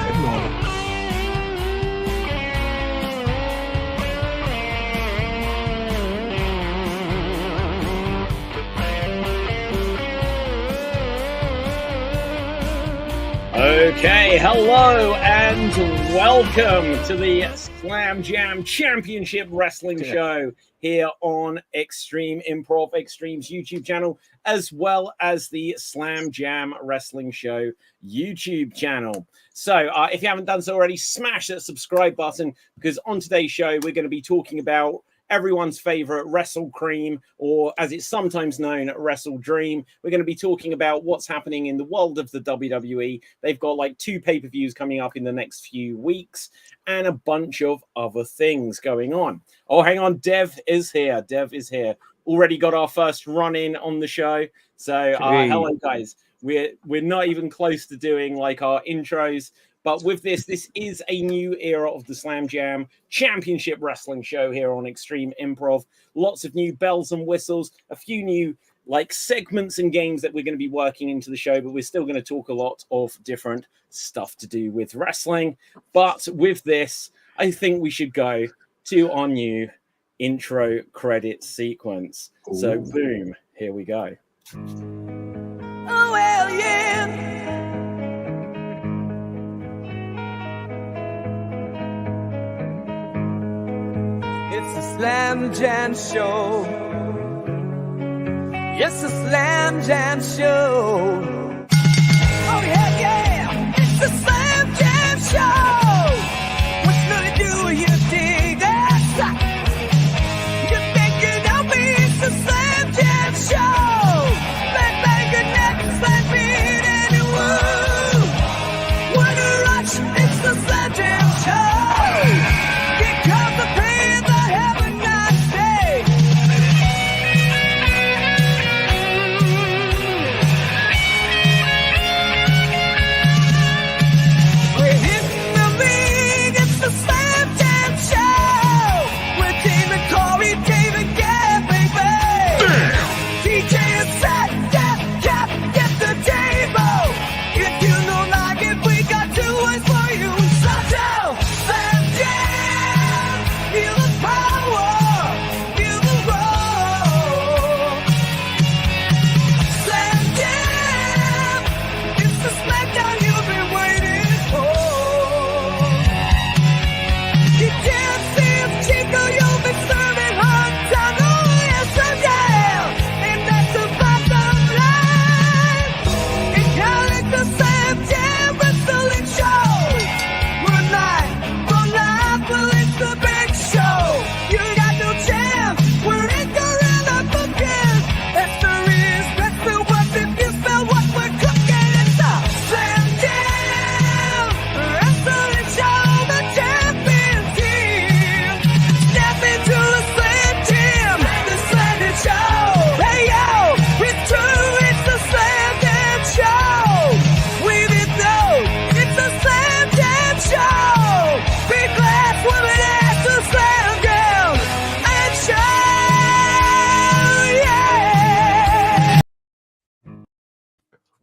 Okay, hello and welcome to the Slam Jam Championship Wrestling Show here on Extreme Improv, Extreme's YouTube channel, as well as the Slam Jam Wrestling Show YouTube channel. So if you haven't done so already, smash that subscribe button, because on today's show, we're going to be talking about everyone's favorite Wrestledream, or as it's sometimes known, Wrestledream. We're going to be talking about what's happening in the world of the WWE. They've got like 2 pay-per-views coming up in the next few weeks and a bunch of other things going on. Oh, hang on. Dev is here. Already got our first run-in on the show. So hello, guys. We're not even close to doing like our intros. But with this is a new era of the Slam Jam Championship Wrestling Show here on Extreme Improv. Lots of new bells and whistles, a few new like segments and games that we're going to be working into the show, but we're still going to talk a lot of different stuff to do with wrestling. But with this, I think we should go to our new intro credit sequence. Ooh. So boom, here we go. Oh, well, yeah. It's a Slam Jam show. Yes, a Slam Jam show. Oh, yeah, yeah. It's a Slam Jam show. What's gonna do you dig that? You think you know me? It's a Slam Jam show. Bang, bang, your neck, slam beat, and it woo. What a rush. It's the Slam Jam show. Here comes the pain.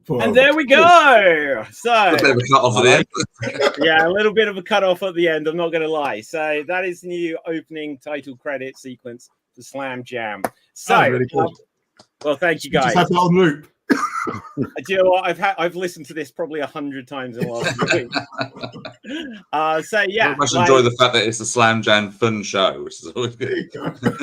And there we go. So a bit of a cut off at the end. Yeah, a little bit of a cut off at the end. I'm not going to lie. So that is the new opening title credit sequence to Slam Jam. So, really good. Well, thank you guys. Just have that on loop. Do you know what? I've listened to this probably 100 times in the last few weeks. So yeah, I very much enjoy the fact that it's a Slam Jam fun show, which is always good.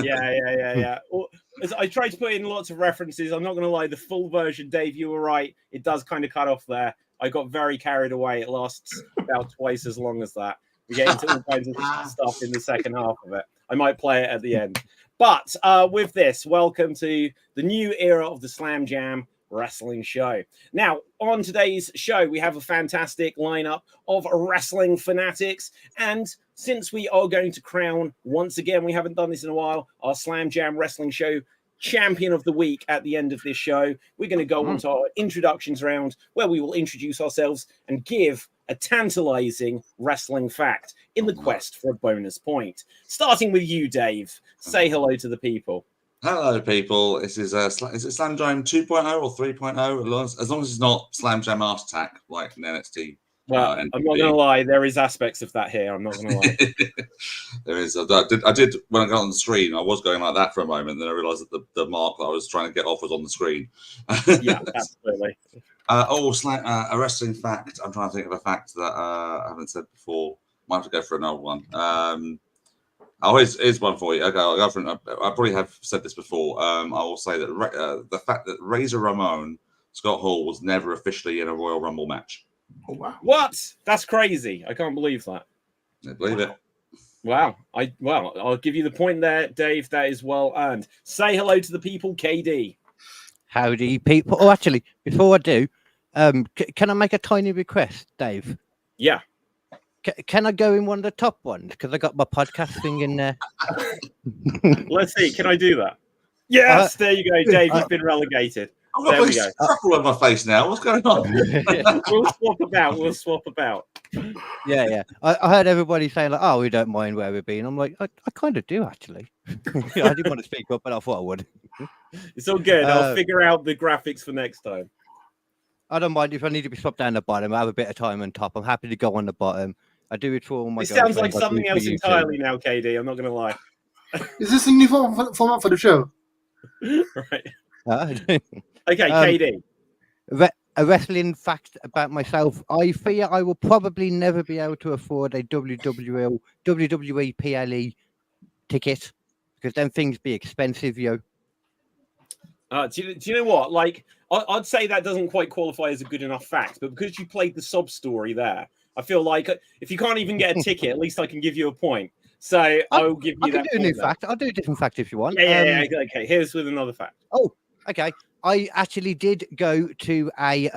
Yeah. Well, I tried to put in lots of references. I'm not going to lie, the full version, Dave, you were right. It does kind of cut off there. I got very carried away. It lasts about twice as long as that. We get into all kinds of stuff in the second half of it. I might play it at the end. But with this, welcome to the new era of the Slam Jam Wrestling Show. Now, on today's show, we have a fantastic lineup of wrestling fanatics. And since we are going to crown, once again, we haven't done this in a while, our Slam Jam Wrestling Show Champion of the Week at the end of this show, we're going to go on to our introductions round, where we will introduce ourselves and give a tantalizing wrestling fact in the quest for a bonus point. Starting with you, Dave. Say hello to the people. Hello, people. This is it Slam Jam 2.0 or 3.0? As long as it's not Slam Jam Art Attack like in NXT Well, I'm not going to lie. There is aspects of that here. I'm not going to lie. There is. I did when I got on the screen. I was going like that for a moment. Then I realised that the mark that I was trying to get off was on the screen. Yeah, absolutely. A wrestling fact. I'm trying to think of a fact that I haven't said before. Might have to go for another one. Here's one for you. Okay, I'll go for it. I probably have said this before. I will say that the fact that Razor Ramon Scott Hall was never officially in a Royal Rumble match. Oh, wow. What? That's crazy. I can't believe that. I believe it. Wow. I'll give you the point there, Dave. That is well earned. Say hello to the people, KD. Howdy, people. Oh, actually, before I do, can I make a tiny request, Dave? Yeah. Can I go in one of the top ones? Because I got my podcast thing in there. Let's see. Can I do that? Yes, there you go, Dave. You've been relegated. I've got a scruffle on my face now. What's going on? We'll swap about. Yeah. I heard everybody saying, like, oh, we don't mind where we've been. I'm like, I kind of do, actually. I didn't want to speak up, but I thought I would. It's all good. I'll figure out the graphics for next time. I don't mind if I need to be swapped down the bottom. I have a bit of time on top. I'm happy to go on the bottom. I do it for all my. It sounds like something else entirely now, KD. I'm not going to lie. Is this a new format for the show? Right. Okay, KD. A wrestling fact about myself. I fear I will probably never be able to afford a WWE PLE ticket because then things be expensive, yo. Do you know what? Like, I'd say that doesn't quite qualify as a good enough fact, but because you played the sob story there, I feel like if you can't even get a ticket, at least I can give you a point. So I'll give you that. I can do a new fact. I'll do a different fact if you want. Yeah. Okay, here's with another fact. Oh, okay. I actually did go to a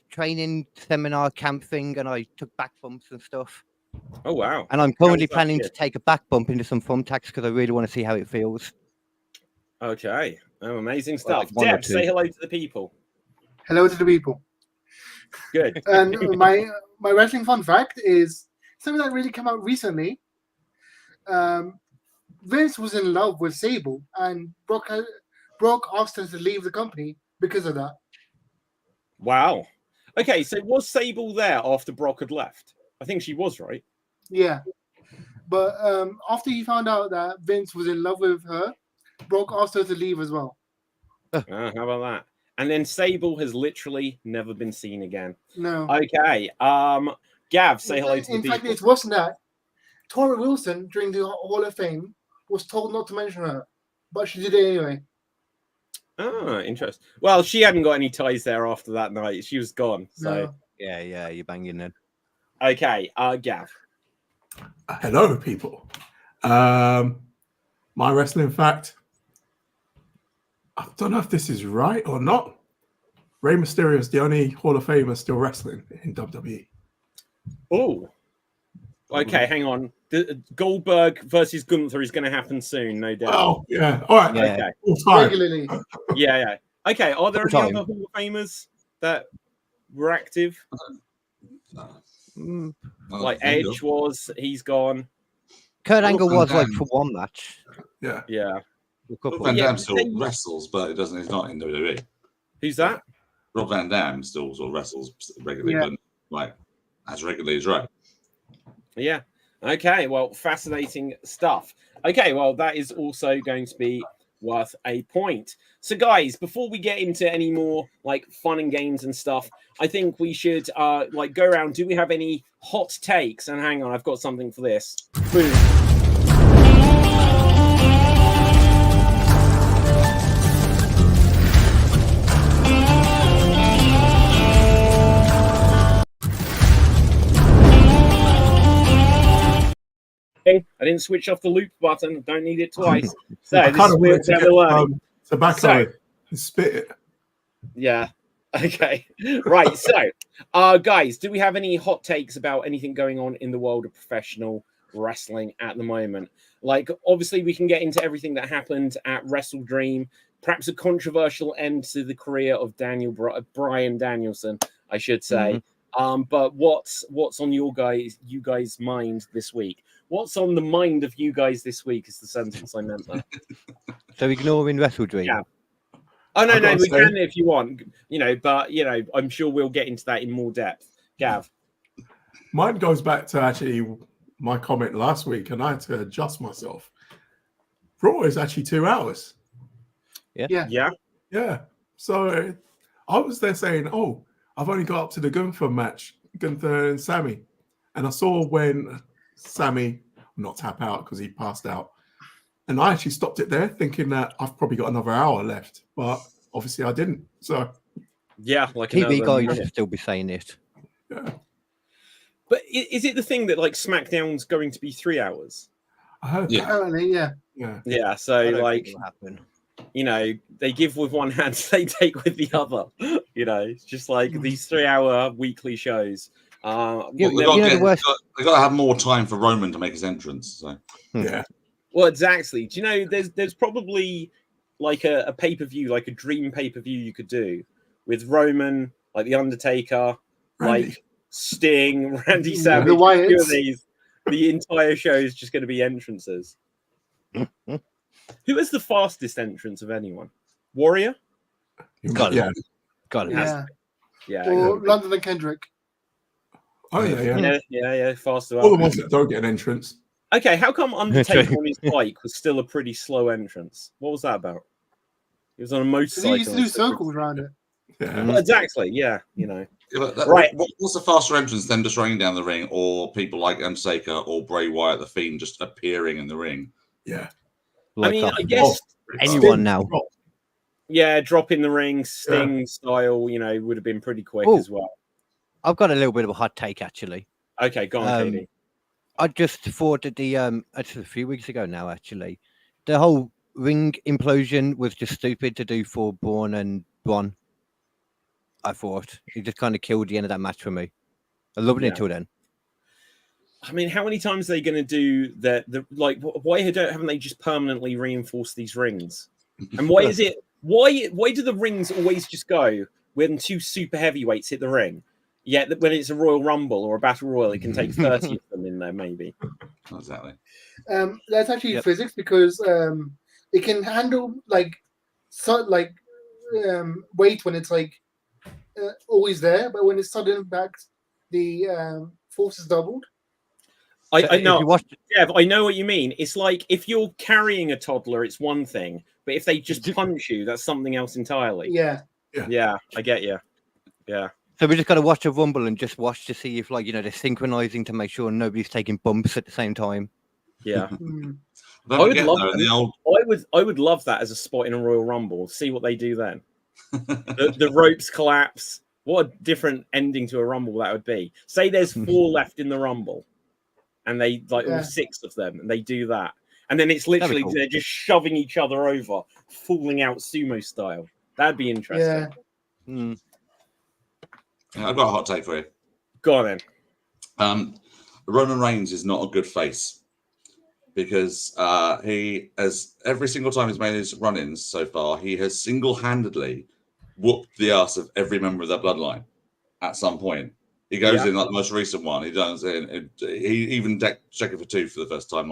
training seminar camp thing, and I took back bumps and stuff. Oh wow! And I'm currently planning to take a back bump into some thumbtacks because I really want to see how it feels. Okay. Oh, amazing stuff. Deb, say hello to the people. Hello to the people. Good. And my wrestling fun fact is something that really came out recently. Vince was in love with Sable, and Brock asked her to leave the company because of that. Wow. Okay, so was Sable there after Brock had left? I think she was, right? Yeah. But after he found out that Vince was in love with her, Brock asked her to leave as well. How about that? And then Sable has literally never been seen again. No. Okay. Gav, say hello to the people. In fact, it wasn't that. Tori Wilson, during the Hall of Fame, was told not to mention her, but she did it anyway. Ah, interesting. Well, she hadn't got any ties there after that night. She was gone. So No. Yeah, you're banging then. Okay, Gav. Hello, people. My wrestling fact. I don't know if this is right or not. Rey Mysterio is the only Hall of Famer still wrestling in WWE. Oh. Okay, hang on. Goldberg versus Gunther is going to happen soon, no doubt. Oh, yeah. All right. Yeah. Okay. Regularly. Yeah. Okay, are there any other Hall of Famers that were active? Like Edge was, he's gone. Kurt Angle was like for one match. Yeah. Rob Van Dam still wrestles, but he's not in WWE. Who's that? Rob Van Dam still sort of wrestles regularly, but like as regularly as right. Yeah. Okay. Well, fascinating stuff. Okay. Well, that is also going to be worth a point. So, guys, before we get into any more like fun and games and stuff, I think we should like go around. Do we have any hot takes? And hang on, I've got something for this. Boom. I didn't switch off the loop button. Don't need it twice. So this is weird to learn. Tobacco and spit it. Yeah. Okay. Right. So, guys, do we have any hot takes about anything going on in the world of professional wrestling at the moment? Like, obviously, we can get into everything that happened at Wrestledream. Perhaps a controversial end to the career of Bryan Danielson, I should say. But what's on you guys' mind this week? What's on the mind of you guys this week is the sentence I meant there. So ignoring Wrestledream. Yeah. Oh no, I've no, gotta we say- can if you want, but I'm sure we'll get into that in more depth. Gav. Mine goes back to actually my comment last week, and I had to adjust myself. Raw is actually 2 hours. Yeah. Yeah. So I was there saying, oh, I've only got up to the Gunther match, Gunther and Sammy. And I saw when Sammy not tap out because he passed out. And I actually stopped it there thinking that I've probably got another hour left. But obviously I didn't. So, Yeah, like TV another guys minute. should still be saying it. yeah. But is it the thing that like SmackDown's going to be 3 hours? I heard Yeah. that. Apparently, yeah. Yeah. Yeah, I so don't like think it'll happen. they give with one hand, they take with the other. It's just like these 3 hour weekly shows. Yeah, They've never- got, you know the worst- they got to have more time for Roman to make his entrance. So Yeah. Well, exactly. Do you know there's probably like a pay-per-view, like a dream pay-per-view you could do with Roman, like The Undertaker, Randy. like Sting, Randy Yeah, Savage. the a few Wyatts. of these. The entire show is just going to be entrances. Who is the fastest entrance of anyone? Warrior? Got it. Yeah. God, Yeah. Yeah. Or London and Kendrick. Oh, yeah. Yeah. Faster. All the ones that don't get an entrance. Okay, how come Undertaker True. on his bike was still a pretty slow entrance? What was that about? He was on a Because motorcycle. he used to do circles around it. Yeah. Well, exactly. Yeah. Yeah, but Right. What's the faster entrance? Them just running down the ring, or people like Undertaker or Bray Wyatt, the Fiend, just appearing in the ring? Yeah. I mean, like I guess anyone now. yeah, drop in the ring, Sting style, would have been pretty quick Oh. as well. I've got a little bit of a hot take actually. Okay, go on, Katie. I just thought that it's a few weeks ago now actually, the whole ring implosion was just stupid to do for Braun and Braun. I thought it just kind of killed the end of that match for me. I loved it Yeah. until then. I mean, how many times are they going to do that? Like, why haven't they just permanently reinforced these rings? And why is it? Why do the rings always just go when two super heavyweights hit the ring? Yet when it's a Royal Rumble or a Battle Royal, it can take 30 of them in there, maybe. Exactly. That's actually Yep. physics because it can handle weight when it's always there, but when it's sudden impact, the force is doubled. I If know, you watched, Jeff, I know what you mean. It's like if you're carrying a toddler, it's one thing, but if they just punch you, that's something else entirely. Yeah. Yeah, I get you. Yeah. so we just got to watch a Rumble and just watch to see if they're synchronizing to make sure nobody's taking bumps at the same time. Yeah. Mm. Don't I would forget, love though, in them. the old I would love that as a spot in a Royal Rumble. See what they do then. The ropes collapse. What a different ending to a Rumble that would be. Say there's 4 left in the Rumble, and they all Yeah. 6 of them, and they do that, and then it's literally cool. they're just shoving each other over, falling out sumo style. That'd be interesting. Yeah. Mm. I've got a hot take for you. Go on then. Roman Reigns is not a good face because he has every single time he's made his run-ins so far, he has single-handedly whooped the ass of every member of their bloodline at some point. He goes in like the most recent one. He does in. He even checked for 2 for the first time,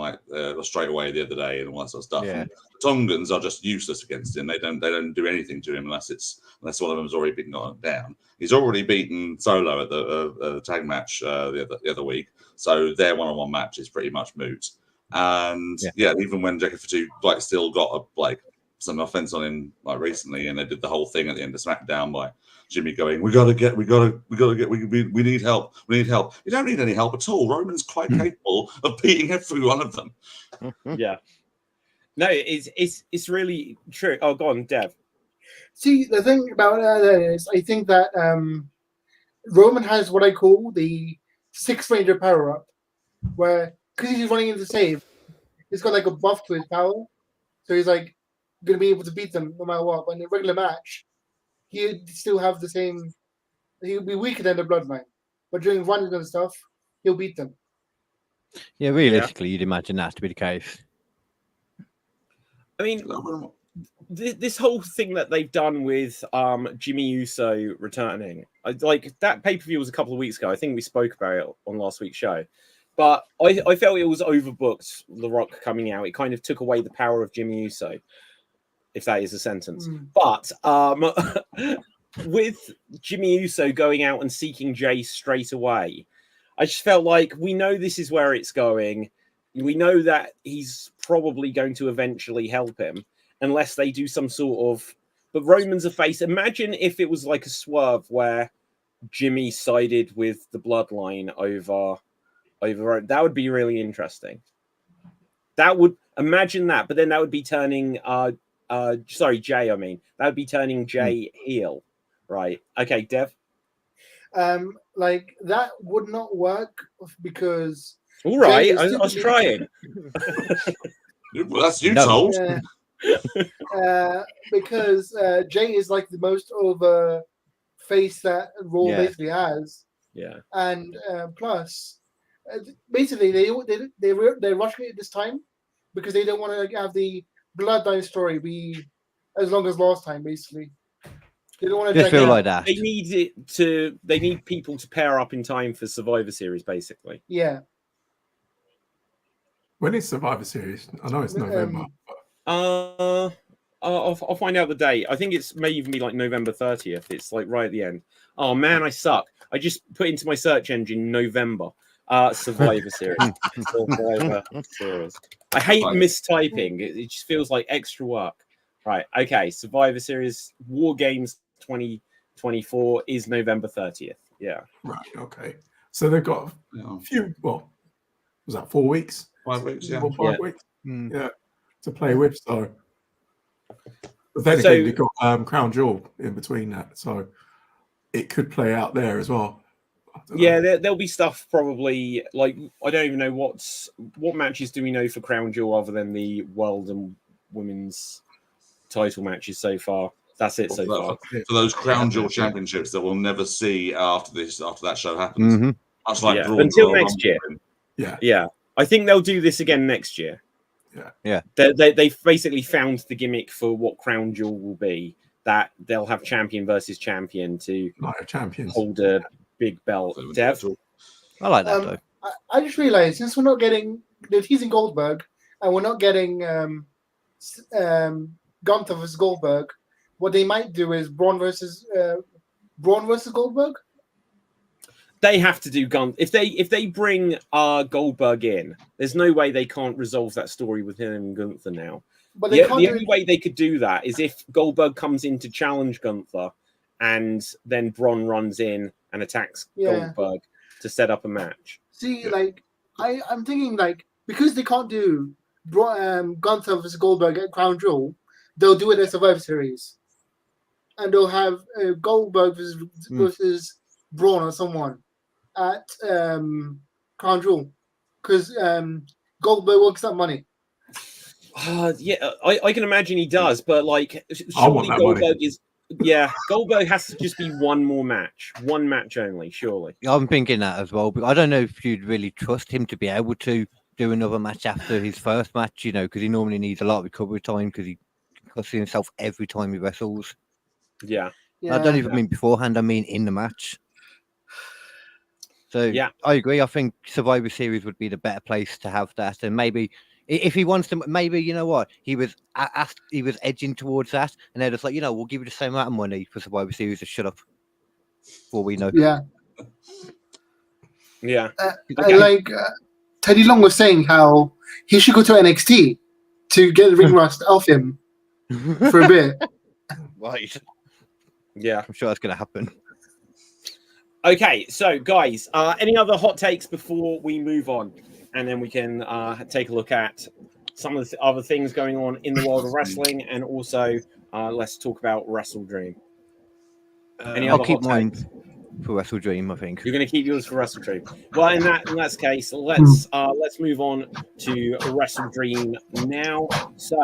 straight away the other day, and all that sort of stuff. Yeah. And the Tongans are just useless against him. They don't do anything to him unless one of them has already been knocked down. He's already beaten Solo at the tag match the other week, so their one-on-one match is pretty much moot. And even when Jackie for 2 still got some offense on him recently, and they did the whole thing at the end of SmackDown by Jimmy going, we need help. We need help. You don't need any help at all. Roman's quite capable of beating every one of them. Yeah. No, it's really true. Oh, go on, Dev. See, the thing about that is, I think that Roman has what I call the Sixth Ranger power up, where because he's running into save, he's got a buff to his power, so he's going to be able to beat them no matter what. But in a regular match, he'd still have the same. He'll be weaker than the Bloodline, but during runs and stuff, he'll beat them. Yeah, realistically, you'd imagine that to be the case. I mean, this whole thing that they've done with Jimmy Uso returning, that pay-per-view was a couple of weeks ago. I think we spoke about it on last week's show. But I felt it was overbooked, The Rock coming out. It kind of took away the power of Jimmy Uso. if that is a sentence. Mm. But with Jimmy Uso going out and seeking Jay straight away, I just felt like we know this is where it's going. We know that he's probably going to eventually help him, unless they do some sort of. But Roman's a face. Imagine if it was like a swerve where Jimmy sided with the bloodline over. That would be really interesting. That would imagine that, but then that would be turning. Jay. I mean, that would be turning Jay heel, right? Okay, Dev. Like that would not work because. All right, Jay I is was trying. Well, that's you No. told. Because Jay is like the most over face that Raw Yeah. basically has, Yeah. and plus, basically they're rushing it this time because they don't want to have the bloodline story be as long as last time. Basically, they don't want to Just drag it feel out. like that. They need it to. They need people to pair up in time for Survivor Series, basically. Yeah. When is Survivor Series? I know it's November. I'll find out the date. I think it's may even be like November 30th. It's like right at the end. Oh man, I suck. I just put into my search engine November. Survivor Series. Survivor Series. I hate mistyping. It just feels like extra work. Right. Okay. Survivor Series War Games 2024 is November 30th. Yeah. Right. Okay. So they've got a few. Well, was that 4 weeks? 5 weeks, yeah. 4 or 5 weeks. Mm. Yeah. To play with. So. But then So- again, you've got Crown Jewel in between that, so it could play out there as well. I don't know. Yeah, there'll be stuff probably like I don't even know what matches do we know for Crown Jewel other than the World and Women's title matches so far. That's it so far. For those Crown Jewel championships that we'll never see after that show happens. Mm-hmm. Much like Yeah, Raw until Royal next year. Rumble. Yeah. Yeah, I think they'll do this again next year. Yeah. They've basically found the gimmick for what Crown Jewel will be. That they'll have champion versus champion to Night of Champions. hold a big belt. Dev. I like that though. I just realized since we're not getting they're teasing Goldberg and we're not getting Gunther versus Goldberg, what they might do is Braun versus Goldberg. They have to do Gun. If they bring Goldberg in, there's no way they can't resolve that story with him and Gunther now. But they can't The do only it. way they could do that is if Goldberg comes in to challenge Gunther, and then Braun runs in and attacks Goldberg to set up a match. See, like I'm thinking, like because they can't do Gunther versus Goldberg at Crown Jewel, they'll do it at Survivor Series, and they'll have Goldberg versus Braun or someone at Crown Jewel because Goldberg works that money. Yeah, I can imagine he does, but like I want surely that Goldberg money. is. Goldberg has to just be one match only, surely. I'm thinking that as well, but I don't know if you'd really trust him to be able to do another match after his first match, because he normally needs a lot of recovery time because he cuts himself every time he wrestles. Yeah. I don't even mean beforehand, I mean in the match. So Yeah. I agree. I think Survivor Series would be the better place to have that, and maybe if he wants to, maybe you know what he was asked, he was edging towards that, and they're just like, we'll give you the same amount of money for Survivor Series. Just shut up, for all we know. Yeah. Yeah. Like Teddy Long was saying how he should go to NXT to get the ring rust off him for a bit. Right. Yeah. I'm sure that's going to happen. Okay, so guys, any other hot takes before we move on? And then we can take a look at some of the other things going on in the world of wrestling, and also let's talk about Wrestledream. Any I'll other keep hot mine takes? for Wrestledream, I think. You're going to keep yours for Wrestledream. Well, in that case, let's move on to Wrestledream now. So,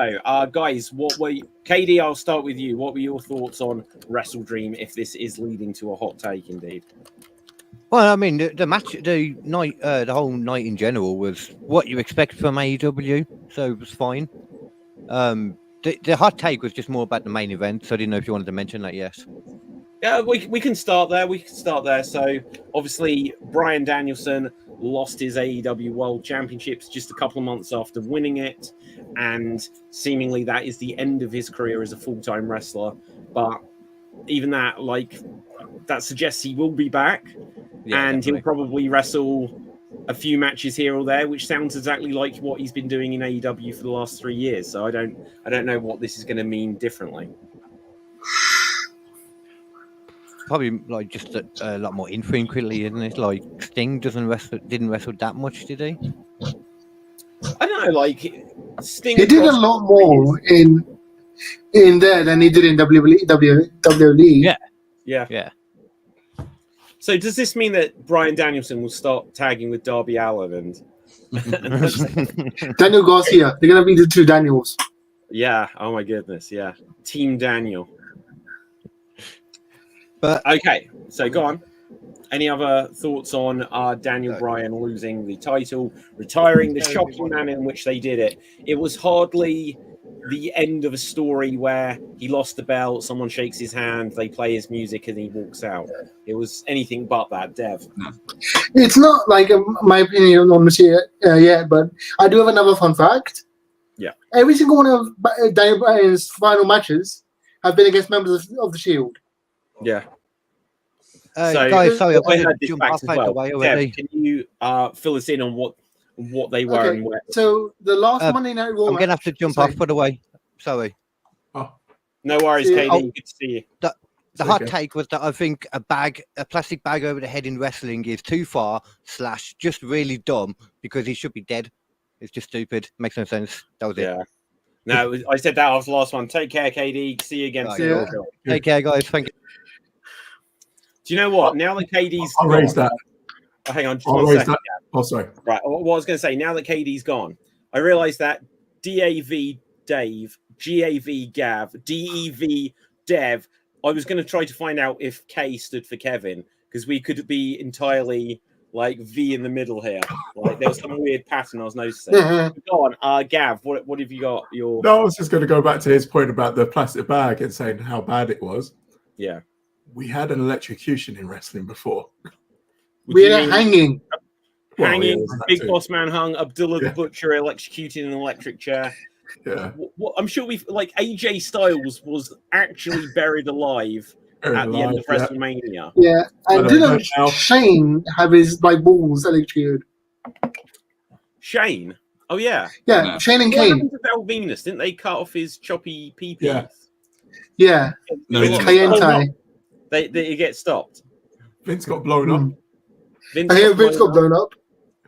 guys, KD? I'll start with you. What were your thoughts on Wrestledream? If this is leading to a hot take, indeed. Well, I mean, the match, the night, the whole night in general was what you expect from AEW, so it was fine. The hot take was just more about the main event, so I didn't know if you wanted to mention that. Yes. Yeah, we can start there. So obviously Bryan Danielson lost his AEW World Championships just a couple of months after winning it. and seemingly that is the end of his career as a full-time wrestler. But even that, like, that suggests he will be back, and he'll probably wrestle a few matches here or there, which sounds exactly like what he's been doing in AEW for the last 3 years. So I don't know what this is going to mean differently. Probably like just a lot more infrequently, isn't it? Like Sting didn't wrestle that much, did he? I don't know, like Sting. He did a lot more in there than he did in WWE. Yeah. So does this mean that Bryan Danielson will start tagging with Darby Allin and Daniel Garcia. They're gonna be the two Daniels. Yeah. Oh my goodness. Yeah. Team Daniel. But okay, so go on. Any other thoughts on Daniel Bryan losing the title, retiring, the shocking manner in which they did it? It was hardly the end of a story where he lost the belt, someone shakes his hand, they play his music, and he walks out. It was anything but that, Dev. It's not like my opinion on this yet, but I do have another fun fact. Yeah. Every single one of Daniel Bryan's final matches have been against members of the Shield. Yeah. Guys, sorry, I've got to jump off well. away already. Dev, can you fill us in on what they were and where? So the last Monday Night Raw I'm going to have to jump off, by the way. Sorry. Oh. No worries, KD. Good to see you. The hot take was that I think a plastic bag over the head in wrestling is too far / just really dumb because he should be dead. It's just stupid. Makes no sense. That was it. No, I said that was the last one. Take care, KD. See you again. Take care, guys. Thank you. Do you know what? Now that KD's I'll raise that. Oh, hang on, just I'll one raise second. that. Oh, sorry. Right. What I was going to say, now that KD's gone, I realised that DAV Dave, GAV Gav, DEV Dev, I was going to try to find out if K stood for Kevin, because we could be entirely like V in the middle here. Like there was some weird pattern I was noticing. Go on, Gav, what have you got? No, I was just going to go back to his point about the plastic bag and saying how bad it was. Yeah. We had an electrocution in wrestling before. We had a hanging. Hanging, Big Boss Man hung, Abdullah the Butcher electrocuted in an electric chair. Yeah. I'm sure we've like AJ Styles was actually buried alive at the end of WrestleMania. Yeah, and didn't Shane have his balls electrocuted? Shane? Oh yeah. Yeah, Shane and What Kane. happened to Val Venus? Didn't they cut off his choppy pee-pee? Yeah. No, it's Cayenne. They get stopped. Vince got blown up. Vince got blown up.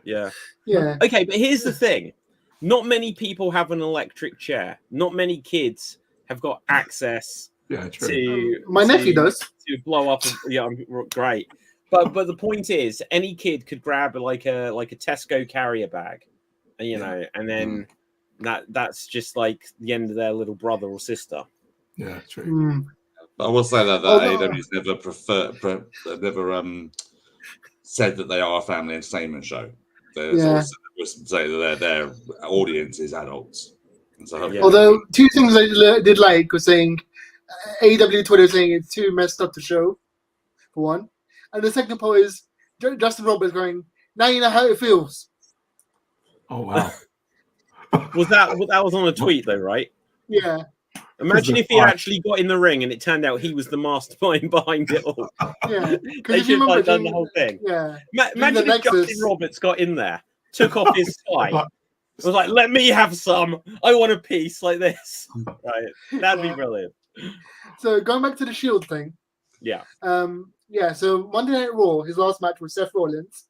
Yeah. Yeah. Okay, but here's the thing. Not many people have an electric chair. Not many kids have got access to my nephew does to blow up. Great. But the point is, any kid could grab like a Tesco carrier bag, and then that's just like the end of their little brother or sister. Yeah, true. But I will say that AEW's never said that they are a family entertainment show. They say that their audience is adults. And so although two things I did like was saying AEW Twitter saying it's too messed up to show, for one, and the second part is Justin Roberts going, "Now you know how it feels." Oh wow! that was on a tweet though, right? Yeah. Imagine if he actually got in the ring and it turned out he was the mastermind behind it all. Yeah, they should have done the whole thing. Yeah. Imagine if Justin Roberts got in there, took off his tie, was like, "Let me have some. I want a piece like this." Right, that'd be brilliant. So going back to the Shield thing. Yeah. So Monday Night Raw, his last match was Seth Rollins.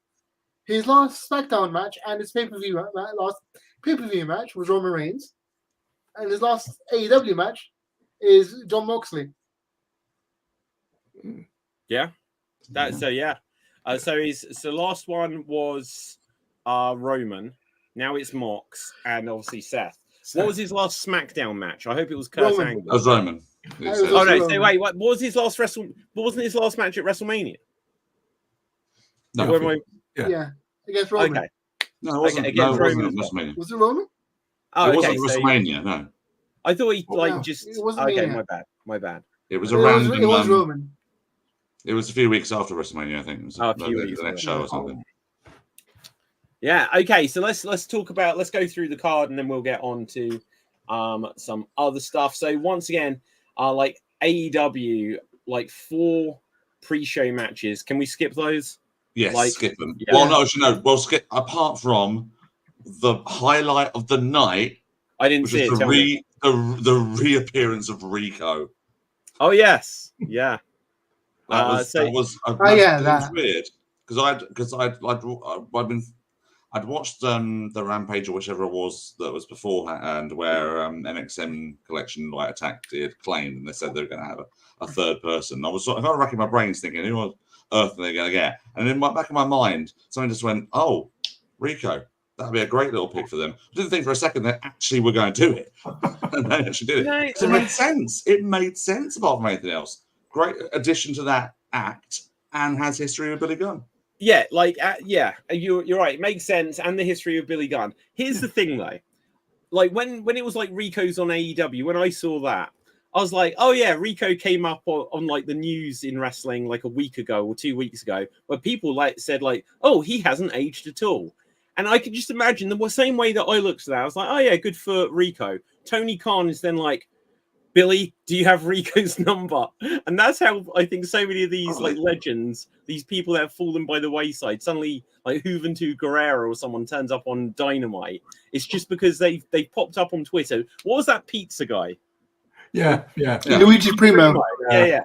His last SmackDown match and his last pay-per-view match was Roman Reigns. And his last AEW match is Jon Moxley. Yeah. So his last one was Roman. Now it's Mox and obviously Seth. What was his last SmackDown match? I hope it was Kurt Angle. That was Roman. Oh no! So wait, what was his last wasn't his last match at WrestleMania? No. Yeah. Against Roman. Okay. No, it wasn't. Against Roman. WrestleMania. Was it Roman? Oh, it wasn't WrestleMania. No. I thought he just. It wasn't my bad. It was a random. It was Roman. It was a few weeks after WrestleMania, I think. It was a few weeks the next show or something. Yeah. Okay. So let's go through the card and then we'll get on to some other stuff. So once again, like AEW, like 4 pre-show matches. Can we skip those? Yes, Like, skip them. yeah. Well, no, we'll skip apart from the highlight of the night. I didn't Which see was it. the reappearance of Rico. Oh yes, yeah. That was that. weird because I'd watched the Rampage or whichever it was that was beforehand where NXM Collection like attacked it claimed and they said they were going to have a third person. I was sort of racking my brains thinking who on earth are they going to get, and in my back of my mind something just went, oh, Rico. That'd be a great little pick for them. I didn't think for a second they actually were going to do it. And they actually did it. No, It made sense. It made sense apart from anything else. Great addition to that act and has history with Billy Gunn. Yeah, like you're right. It makes sense, and the history of Billy Gunn. Here's the thing, though. Like when it was like Rico's on AEW, when I saw that, I was like, oh yeah, Rico came up on like the news in wrestling like a week ago or 2 weeks ago, where people like said like, oh, he hasn't aged at all. And I could just imagine the same way that I looked at that. I was like, oh yeah, good for Rico. Tony Khan is then like, Billy, do you have Rico's number? And that's how I think so many of these like legends, these people that have fallen by the wayside, suddenly like Juventud Guerrero or someone turns up on Dynamite. It's just because they popped up on Twitter. What was that pizza guy? Yeah. Luigi Primo. Yeah.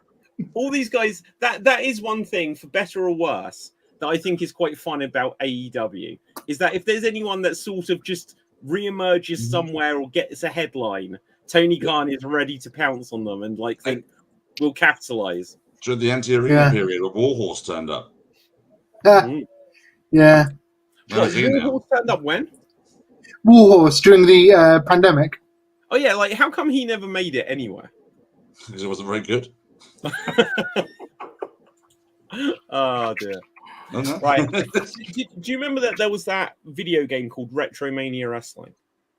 All these guys, that is one thing, for better or worse, that I think is quite fun about AEW, is that if there's anyone that sort of just reemerges somewhere or gets a headline, Tony Khan is ready to pounce on them and like think we'll capitalize. During the anti-arena period, where Warhorse turned up. Yeah. Warhorse turned up when? Warhorse during the pandemic. Oh yeah, like how come he never made it anywhere? Because it wasn't very good. Oh dear. No. Right. Do you remember that there was that video game called Retromania Wrestling?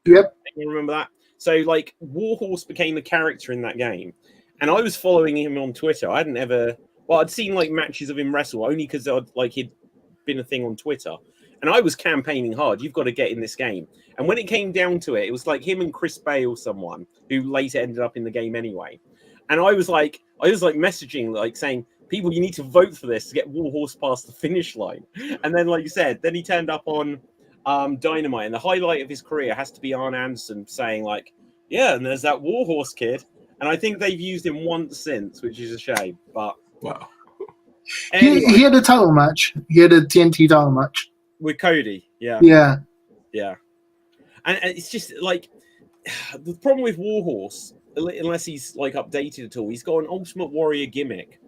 Yep. You remember that? So like Warhorse became a character in that game, and I was following him on Twitter. I'd seen like matches of him wrestle only because he'd been a thing on Twitter, and I was campaigning hard. You've got to get in this game. And when it came down to it, it was like him and Chris Bay or someone who later ended up in the game anyway. And I was messaging like saying, people, you need to vote for this to get Warhorse past the finish line. And then, like you said, then he turned up on Dynamite, and the highlight of his career has to be Arn Anderson saying like, yeah, and there's that Warhorse kid. And I think they've used him once since, which is a shame. But wow. Anyway, he had a title match. He had a TNT title match with Cody. Yeah. And it's just like the problem with Warhorse, unless he's like updated at all, he's got an Ultimate Warrior gimmick,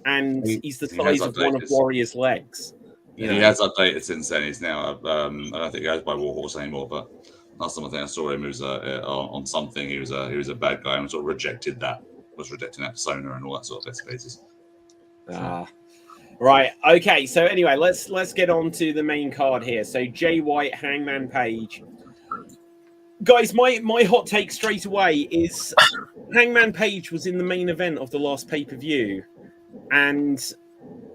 and he's the size of one of Warrior's legs. He has updated since then. He's now I don't think he goes by Warhorse anymore, but last time I think I saw him, he was on something. He was a bad guy and sort of rejecting that persona and all that sort of bits and pieces. Right. Okay. So anyway, let's get on to the main card here. So Jay White, Hangman Page. Guys, my hot take straight away is Hangman Page was in the main event of the last pay-per-view, and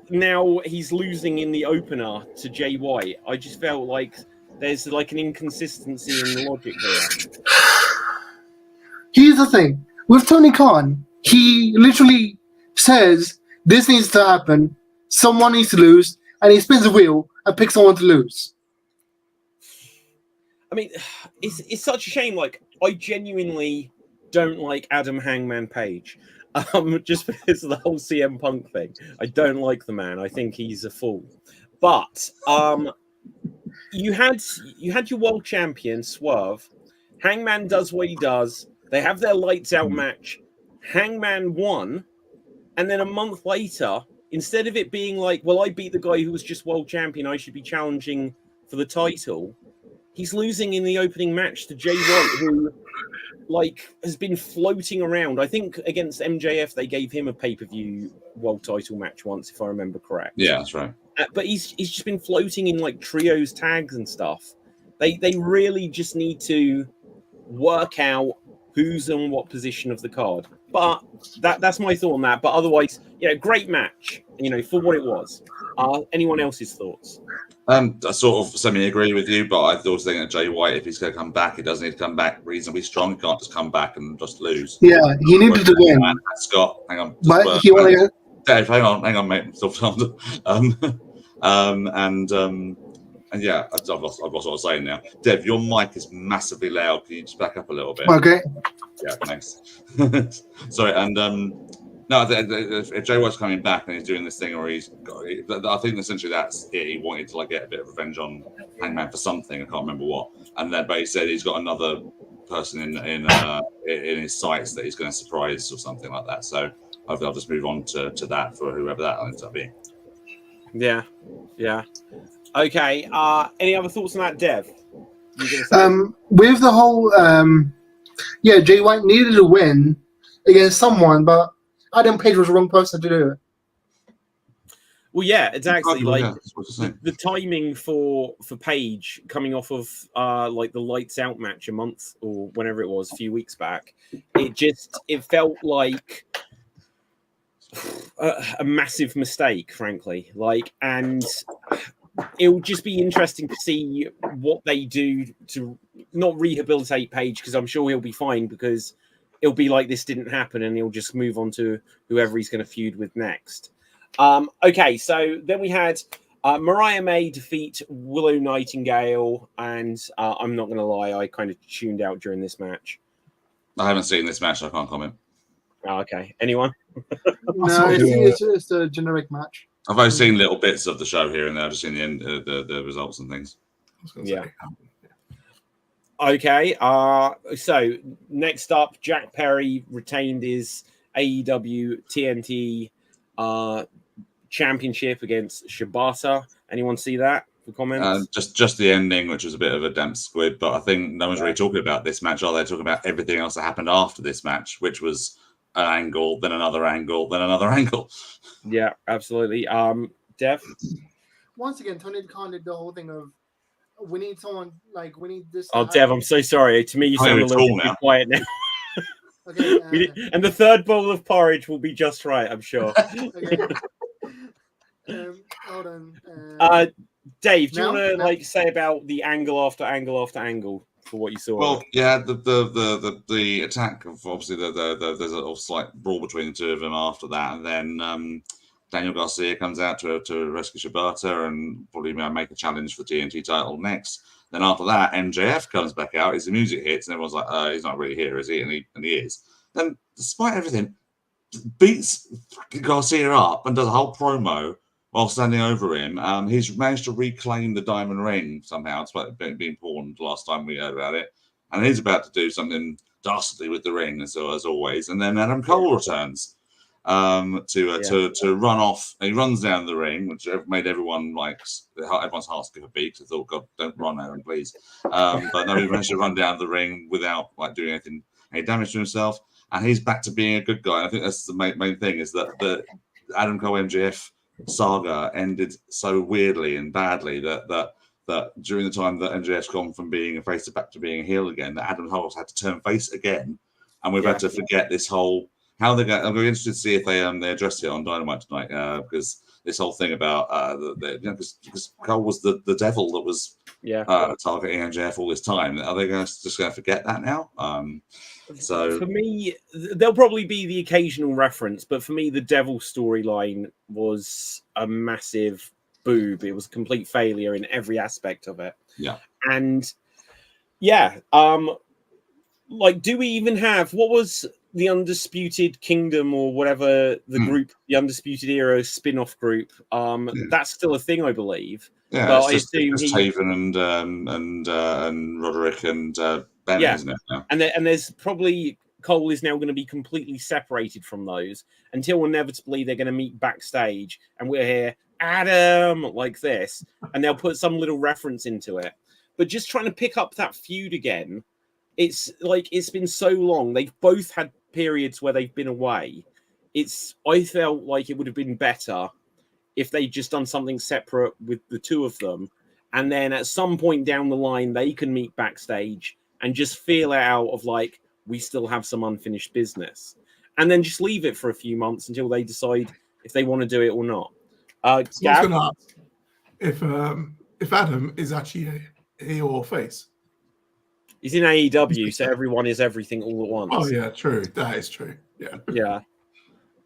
now he's losing in the opener to Jay White. I just felt like there's like an inconsistency in the logic there. Here's the thing. With Tony Khan, he literally says this needs to happen, someone needs to lose, and he spins a wheel and picks someone to lose. I mean, it's such a shame. Like, I genuinely don't like Adam Hangman Page, just because of the whole CM Punk thing. I don't like the man. I think he's a fool. But you had your world champion Swerve. Hangman does what he does. They have their lights out match. Hangman won, and then a month later, instead of it being like, well, I beat the guy who was just world champion, I should be challenging for the title. He's losing in the opening match to Jay White, who like has been floating around. I think against MJF they gave him a pay-per-view world title match once, if I remember correct. Yeah, that's right. But he's just been floating in like trios, tags, and stuff. They really just need to work out who's on what position of the card. But that's my thought on that. But otherwise, great match. For what it was. Anyone else's thoughts? I sort of semi-agree with you, but I also think that Jay White, if he's going to come back, he does need to come back reasonably strong. He can't just come back and just lose. Yeah, he needed to win. Scott, hang on. But he wanted. Dave, hang on, mate. Still and yeah, I've lost what I was saying now. Dev, your mic is massively loud. Can you just back up a little bit? Okay. Yeah, thanks. Sorry, and no, if Jay White's coming back and he's doing this thing, or I think essentially that's it. He wanted to like get a bit of revenge on Hangman for something. I can't remember what. And then, but he said he's got another person in his sights that he's going to surprise or something like that. So hopefully I'll just move on to that for whoever that ends up being. Yeah. Okay. Any other thoughts on that, Dev? With the whole, Jay White needed to win against someone, but Adam Page was the wrong person to do it. Well, yeah, exactly. The timing for Page coming off of like the Lights Out match a month or whenever it was, a few weeks back, it felt like a massive mistake, frankly. And it will just be interesting to see what they do to not rehabilitate Page, because I'm sure he'll be fine, because it'll be like this didn't happen and he'll just move on to whoever he's going to feud with next. Okay, so then we had Mariah May defeat Willow Nightingale, and I'm not going to lie, I kind of tuned out during this match. I haven't seen this match, so I can't comment. Oh, okay, anyone? No, it's a generic match. I've only seen little bits of the show here and there. I've just seen the end, the results and things. Yeah. Okay. So next up, Jack Perry retained his AEW TNT championship against Shibata. Anyone see that? For comments? Just the ending, which was a bit of a damp squib. But I think no one's really talking about this match, are they? Talking about everything else that happened after this match, which was an angle, then another angle, then another angle. Yeah, absolutely. Dev? Once again, Tony Khan did the whole thing of we need someone, like, we need this. Oh, Dev, I'm so sorry. To me, you sound a little bit quiet now. Okay, and the third bowl of porridge will be just right, I'm sure. Okay. Hold on. Dave, do you want to say about the angle after angle after angle for what you saw? Well, yeah, the attack of obviously there's a slight brawl between the two of them after that, and then Daniel Garcia comes out to rescue Shibata and probably make a challenge for the TNT title next. Then after that, MJF comes back out. His music hits, and everyone's like, "He's not really here, is he?" And he is. Then, despite everything, beats Garcia up and does a whole promo while standing over him. He's managed to reclaim the diamond ring somehow, despite being pawned last time we heard about it. And he's about to do something dastardly with the ring, as always. And then Adam Cole returns to run off. And he runs down the ring, which made everyone everyone's hearts give a beat. I thought, God, don't run, Aaron, please. But no, he managed to run down the ring without doing any damage to himself. And he's back to being a good guy. And I think that's the main thing, is that the Adam Cole MJF saga ended so weirdly and badly that during the time that MJF's gone from being a face back to being a heel again, that Adam Cole's had to turn face again, and we've had to forget this whole how they go. I'm very interested to see if they address it on Dynamite tonight, because this whole thing about because Cole was the devil that was targeting MJF all this time. Are they just going to forget that now? So for me, there'll probably be the occasional reference, but for me, the devil storyline was a massive boob. It was a complete failure in every aspect of it. Yeah. And do we even have, what was the Undisputed Kingdom or whatever the group, the Undisputed Era spin-off group? That's still a thing, I believe. Yeah, but it's just Taven and Roderick and Bennett, isn't it? Now? And there's probably Cole is now going to be completely separated from those until inevitably they're going to meet backstage, and we're here, Adam, like this, and they'll put some little reference into it. But just trying to pick up that feud again, it's been so long. They've both had periods where they've been away. I felt like it would have been better if they just done something separate with the two of them, and then at some point down the line they can meet backstage and just feel it out of we still have some unfinished business, and then just leave it for a few months until they decide if they want to do it or not. I was going to ask if if Adam is actually a heel or face. He's in AEW, so everyone is everything all at once. Oh yeah, true. That is true. Yeah. Yeah.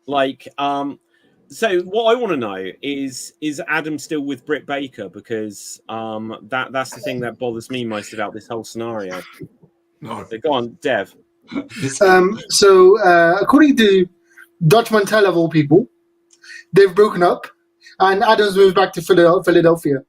Like, so what I want to know is Adam still with Britt Baker? Because that's the thing that bothers me most about this whole scenario. No. So go on, Dev. So according to Dutch Mantel of all people, they've broken up, and Adams moved back to Philadelphia.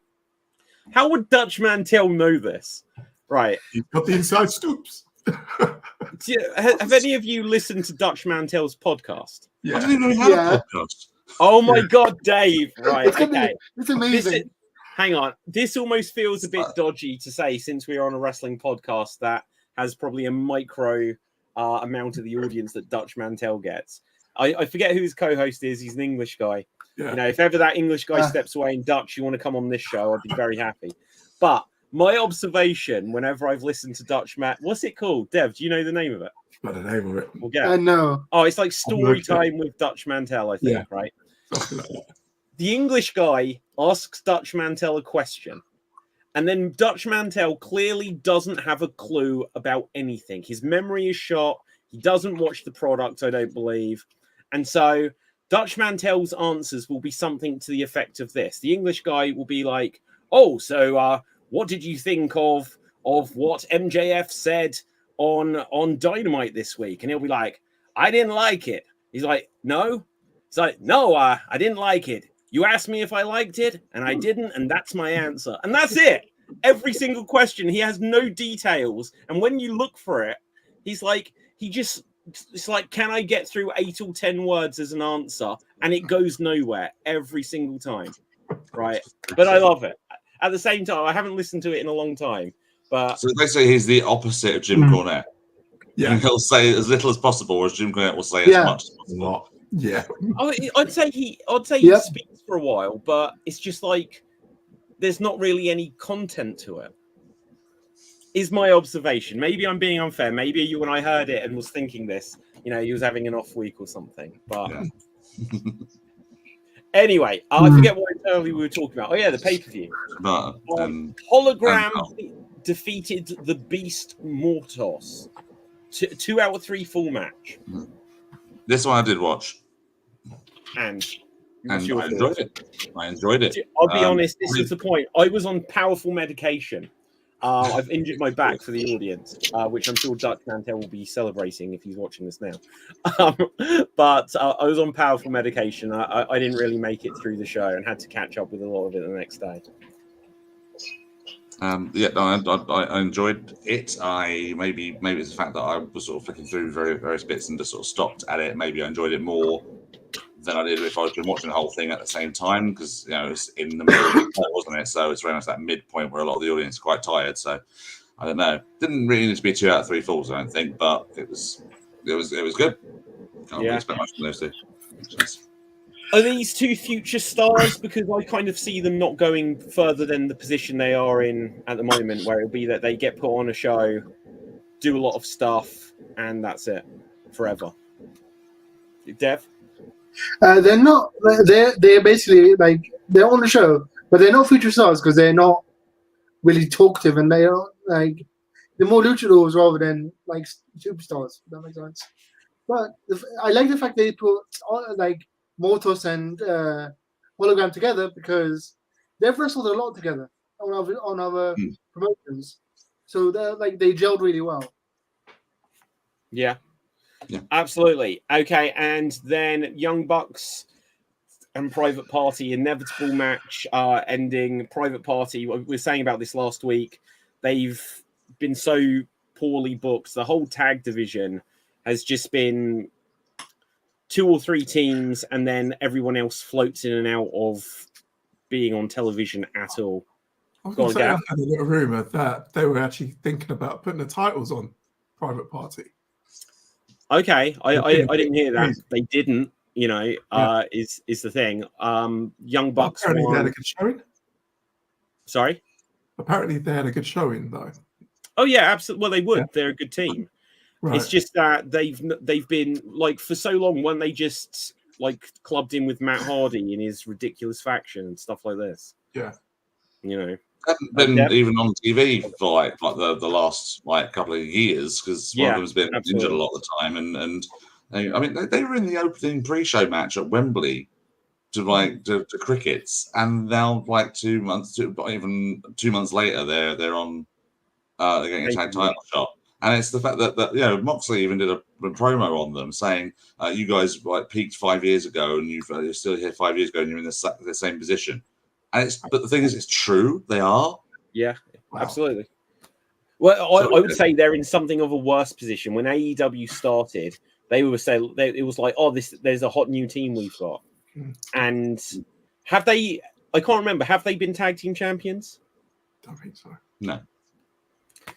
How would Dutch Mantel know this? Right. You've got the inside scoops. Have any of you listened to Dutch Mantel's podcast? I didn't even know he had a podcast. Oh my God, Dave. Right. Okay. It's amazing. Hang on. This almost feels a bit dodgy to say, since we are on a wrestling podcast that has probably a micro amount of the audience that Dutch Mantel gets. I forget who his co-host is. He's an English guy. Yeah. You know, if ever that English guy steps away in Dutch, you want to come on this show, I'd be very happy. But my observation, whenever I've listened to Dutch what's it called? Dev, do you know the name of it? By the name of it. We'll get No. Oh, it's like story time with Dutch Mantel, I think, right? The English guy asks Dutch Mantel a question, and then Dutch Mantel clearly doesn't have a clue about anything. His memory is shot. He doesn't watch the product, I don't believe. And so Dutch Mantel's answers will be something to the effect of this. The English guy will be like, oh, so what did you think of what MJF said on Dynamite this week? And he'll be like, I didn't like it. He's like, no. It's like, no, I didn't like it. You asked me if I liked it, and I didn't, and that's my answer. And that's it. Every single question. He has no details. And when you look for it, he's like, it's like, can I get through 8 or 10 words as an answer? And it goes nowhere every single time. Right. But I love it. At the same time, I haven't listened to it in a long time. But so they say he's the opposite of Jim Cornette. Yeah. And he'll say as little as possible, whereas Jim Cornette will say as much as possible. Yeah. I'd say he speaks for a while, but it's just like there's not really any content to it. Is my observation. Maybe I'm being unfair. Maybe you, when I heard it and was thinking this, you know, he was having an off week or something. But anyway, I forget what entirely we were talking about. Oh yeah, the pay-per-view. Hologram defeated the Beast Mortos. 2 out of 3 full match. This one I did watch. And I enjoyed it. I'll be honest, this is the point. I was on powerful medication. I've injured my back for the audience, which I'm sure Dutch Mantel will be celebrating if he's watching this now. But I was on powerful medication. I didn't really make it through the show and had to catch up with a lot of it the next day. I enjoyed it. Maybe it's the fact that I was sort of flicking through various bits and just sort of stopped at it. Maybe I enjoyed it more than I did if I was been watching the whole thing at the same time, because it's in the middle of the point, wasn't it? So it's very much that midpoint where a lot of the audience is quite tired. So I don't know. Didn't really need to be 2 out of 3 falls, I don't think, but it was good. Can't really expect much from those two. Are these 2 future stars? Because I kind of see them not going further than the position they are in at the moment, where it'll be that they get put on a show, do a lot of stuff, and that's it forever. Dev? They're not. They're basically like they're on the show, but they're not future stars because they're not really talkative, and they are like they're more luchadors rather than like superstars. If that makes sense. But I like the fact they put like Mortos and Hologram together because they've wrestled a lot together on other promotions, so they gelled really well. Yeah, absolutely. Okay, and then Young Bucks and Private Party, inevitable match ending. Private Party, we were saying about this last week, they've been so poorly booked. The whole tag division has just been 2 or 3 teams, and then everyone else floats in and out of being on television at all. I was going to say, I had a little rumor that they were actually thinking about putting the titles on Private Party. Okay, I didn't hear that. They didn't, is the thing. Young Bucks apparently they had a good showing. Sorry? Apparently they had a good showing, though. Oh, yeah, absolutely. Well, they would. Yeah. They're a good team. Right. It's just that they've been, like, for so long, when they just, like, clubbed in with Matt Hardy in his ridiculous faction and stuff like this. Yeah. haven't been even on TV for like the last couple of years because one of them's been injured a lot of the time, and I mean they were in the opening pre-show match at Wembley to crickets, and now even 2 months later they're on they're getting a tag title shot. And it's the fact that Moxley even did a promo on them saying, "You guys peaked 5 years ago, and you're still here 5 years ago, and you're in the same position." And but the thing is, it's true. They are. Yeah, absolutely. Well, I would say they're in something of a worse position. When AEW started, they were saying it was like, "Oh, there's a hot new team we've got." And have they? I can't remember. Have they been tag team champions? Don't think so.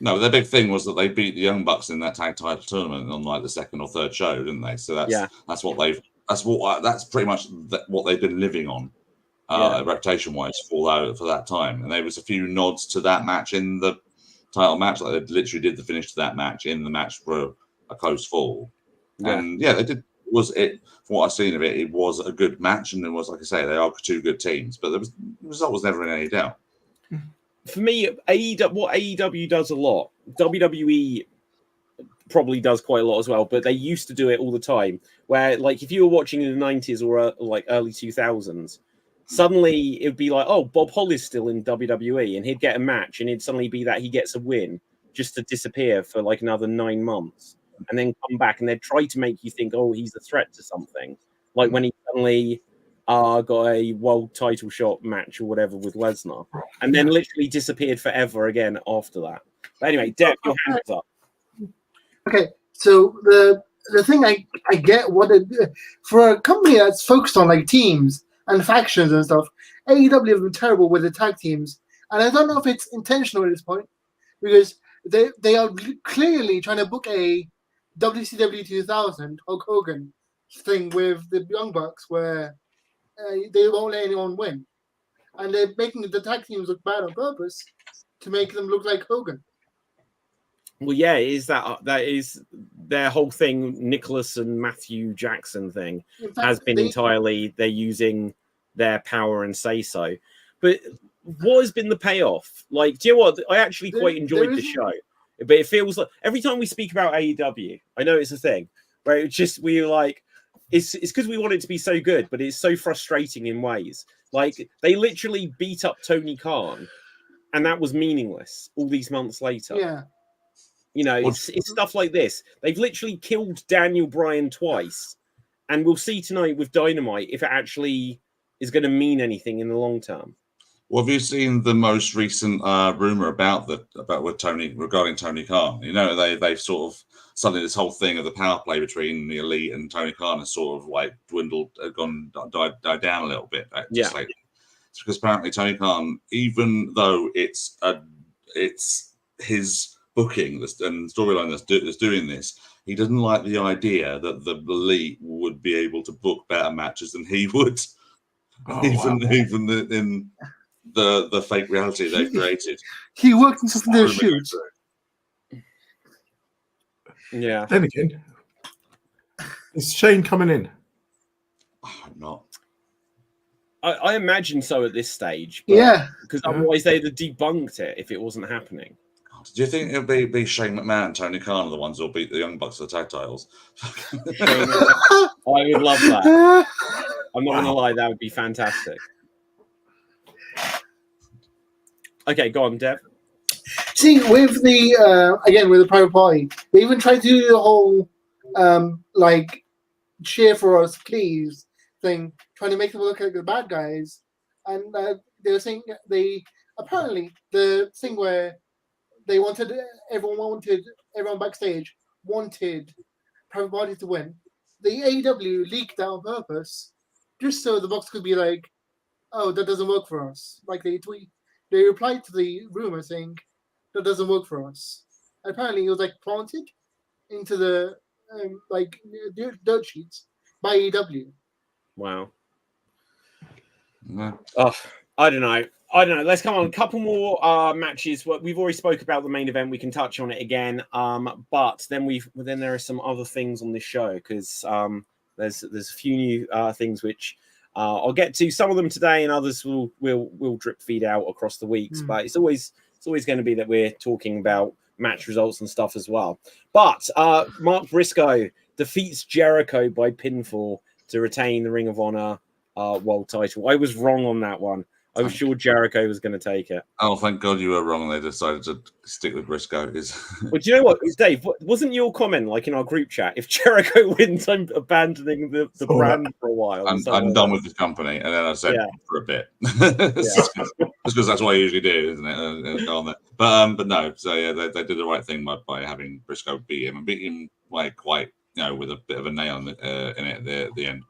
No, their big thing was that they beat the Young Bucks in that tag title tournament on the second or third show, didn't they? So that's pretty much what they've been living on, reputation wise for that time. And there was a few nods to that match in the title match, like they literally did the finish to that match in the match for a close fall. And they did. From what I've seen of it, it was a good match, and it was, like I say, they are two good teams. But the result was never in any doubt. For me, what AEW does a lot, WWE probably does quite a lot as well, but they used to do it all the time. Where, if you were watching in the 90s or early 2000s, suddenly it would be like, oh, Bob Holly's still in WWE, and he'd get a match, and it'd suddenly be that he gets a win just to disappear for another 9 months, and then come back, and they'd try to make you think, oh, he's a threat to something. Like when he suddenly got a world title shot match or whatever with Lesnar, and then literally disappeared forever again after that. But anyway, Dev, your hand is up. Okay, so the thing I get for a company that's focused on teams and factions and stuff, AEW have been terrible with the tag teams, and I don't know if it's intentional at this point because they are clearly trying to book a WCW 2000 Hulk Hogan thing with the Young Bucks where they won't let anyone win, and they're making the tag teams look bad on purpose to make them look like Hogan. Well, yeah, that is their whole thing. Nicholas and Matthew Jackson thing has been entirely they're using their power and say so. But what has been the payoff? Do you know what? I actually quite enjoyed the show, but it feels like every time we speak about AEW, I know it's a thing where it's just it's because we want it to be so good, but it's so frustrating in ways. They literally beat up Tony Khan, and that was meaningless all these months later. Yeah. It's stuff like this. They've literally killed Daniel Bryan twice, and we'll see tonight with Dynamite if it actually is going to mean anything in the long term. Well, have you seen the most recent rumor regarding Tony Khan? They've sort of suddenly this whole thing of the power play between the Elite and Tony Khan has sort of dwindled, died down a little bit. It's because apparently Tony Khan, even though it's his booking and storyline that's doing this, he doesn't like the idea that the Elite would be able to book better matches than he would, even in the fake reality they've created. He worked in some of their shoots. Yeah. Then again, is Shane coming in? I'm not. I imagine so at this stage. Because otherwise they'd have debunked it if it wasn't happening. Do you think it'll be Shane McMahon and Tony Khan are the ones who'll beat the Young Bucks for the tag titles? I would love that. I'm not going to lie, that would be fantastic. Okay, go on, Dev. See, with the private party, they even tried to do the whole cheer for us, please thing, trying to make them look like the bad guys. And they were saying apparently the thing where everyone backstage wanted private party to win. The AEW leaked that on purpose, just so the Bucks could be like, "Oh, that doesn't work for us." They replied to the rumor saying, "That doesn't work for us." And apparently, it was planted into the dirt sheets by AEW. Wow. No. Oh, I don't know. Let's come on. A couple more matches. We've already spoke about the main event. We can touch on it again. But then there are some other things on this show because there's a few new things which I'll get to some of them today, and others will drip feed out across the weeks. But it's always going to be that we're talking about match results and stuff as well. But Mark Briscoe defeats Jericho by pinfall to retain the Ring of Honor world title. I was wrong on that one. I was sure Jericho was going to take it. Oh, thank God you were wrong. They decided to stick with Briscoe. But do you know what, Dave? Wasn't your comment like in our group chat? If Jericho wins, I'm abandoning the brand for a while. I'm done with this company, and then I said for a bit, just because that's what I usually do, isn't it? Go on there. But no. So yeah, they did the right thing by having Briscoe beat him like quite, with a bit of a nail in it at the end.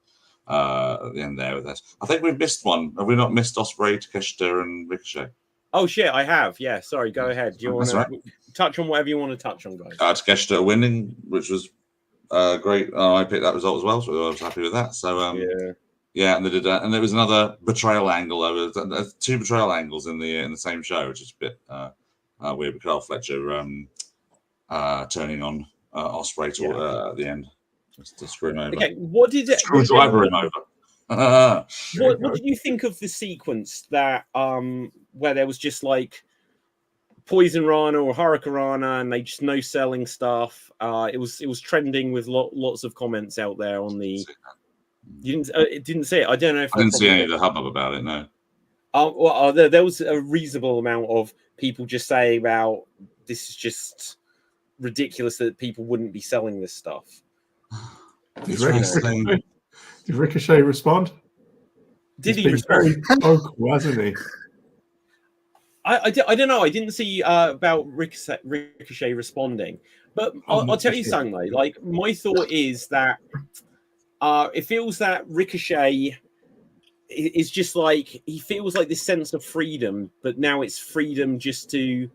At the end there with us. I think we've missed one. Have we not missed Ospreay, Takeshita, and Ricochet? Oh shit, I have. Yeah, sorry. Go ahead. Do you want to touch on whatever you want to touch on, guys? Takeshita winning, which was great. I picked that result as well, so I was happy with that. So yeah, and they did that, and there was another betrayal angle. There was 2 betrayal angles in the same show, which is a bit weird. With Carl Fletcher turning on Ospreay at the end. Just to screw him over. Okay, what did it? Screwdriver him over. What did you think of the sequence that where there was just like Poison Rana or Hurricanrana, and they just no selling stuff? It was trending with lots of comments out there on the. You didn't see it. I don't know if I didn't see any of the hubbub about it. No. Well, there was a reasonable amount of people just saying about this is just ridiculous that people wouldn't be selling this stuff. Did Ricochet respond? Did he respond? Very vocal, hasn't he? I don't know. I didn't see about Ricochet responding, but I'll tell you something though. Like my thought is that it feels that Ricochet is just like he feels like this sense of freedom, but now it's freedom just to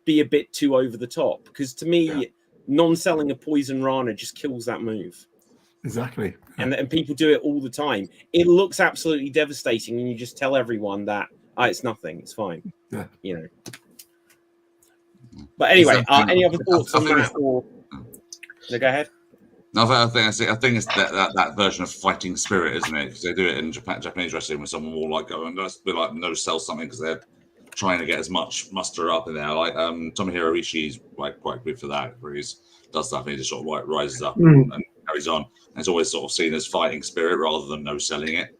be a bit too over the top. Because to me, non-selling a Poison Rana just kills that move. Exactly. And people do it all the time. It looks absolutely devastating, and you just tell everyone that it's nothing, it's fine. Yeah. But anyway, any other thoughts on that? Or no, go ahead. No, I think it's that version of fighting spirit, isn't it? Because they do it in Japanese wrestling, where someone will like go and just be like no sell something because they're trying to get as much muster up in there. Like Tomohiro Ishii's like quite good for that, where he does stuff and he just sort of like rises up and carries on. And it's always sort of seen as fighting spirit rather than no selling it.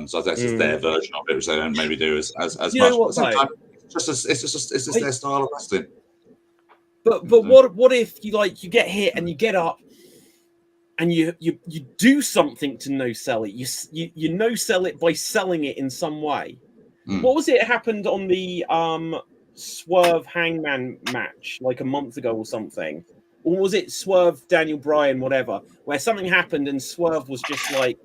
So that's just their version of it, which they don't maybe do as much. What, it's just their style of wrestling. But what if you get hit and you get up and you do something to no sell it? You no sell it by selling it in some way. What was it happened on the Swerve Hangman match like a month ago or something? Or was it Swerve Daniel Bryan, whatever, where something happened and Swerve was just like,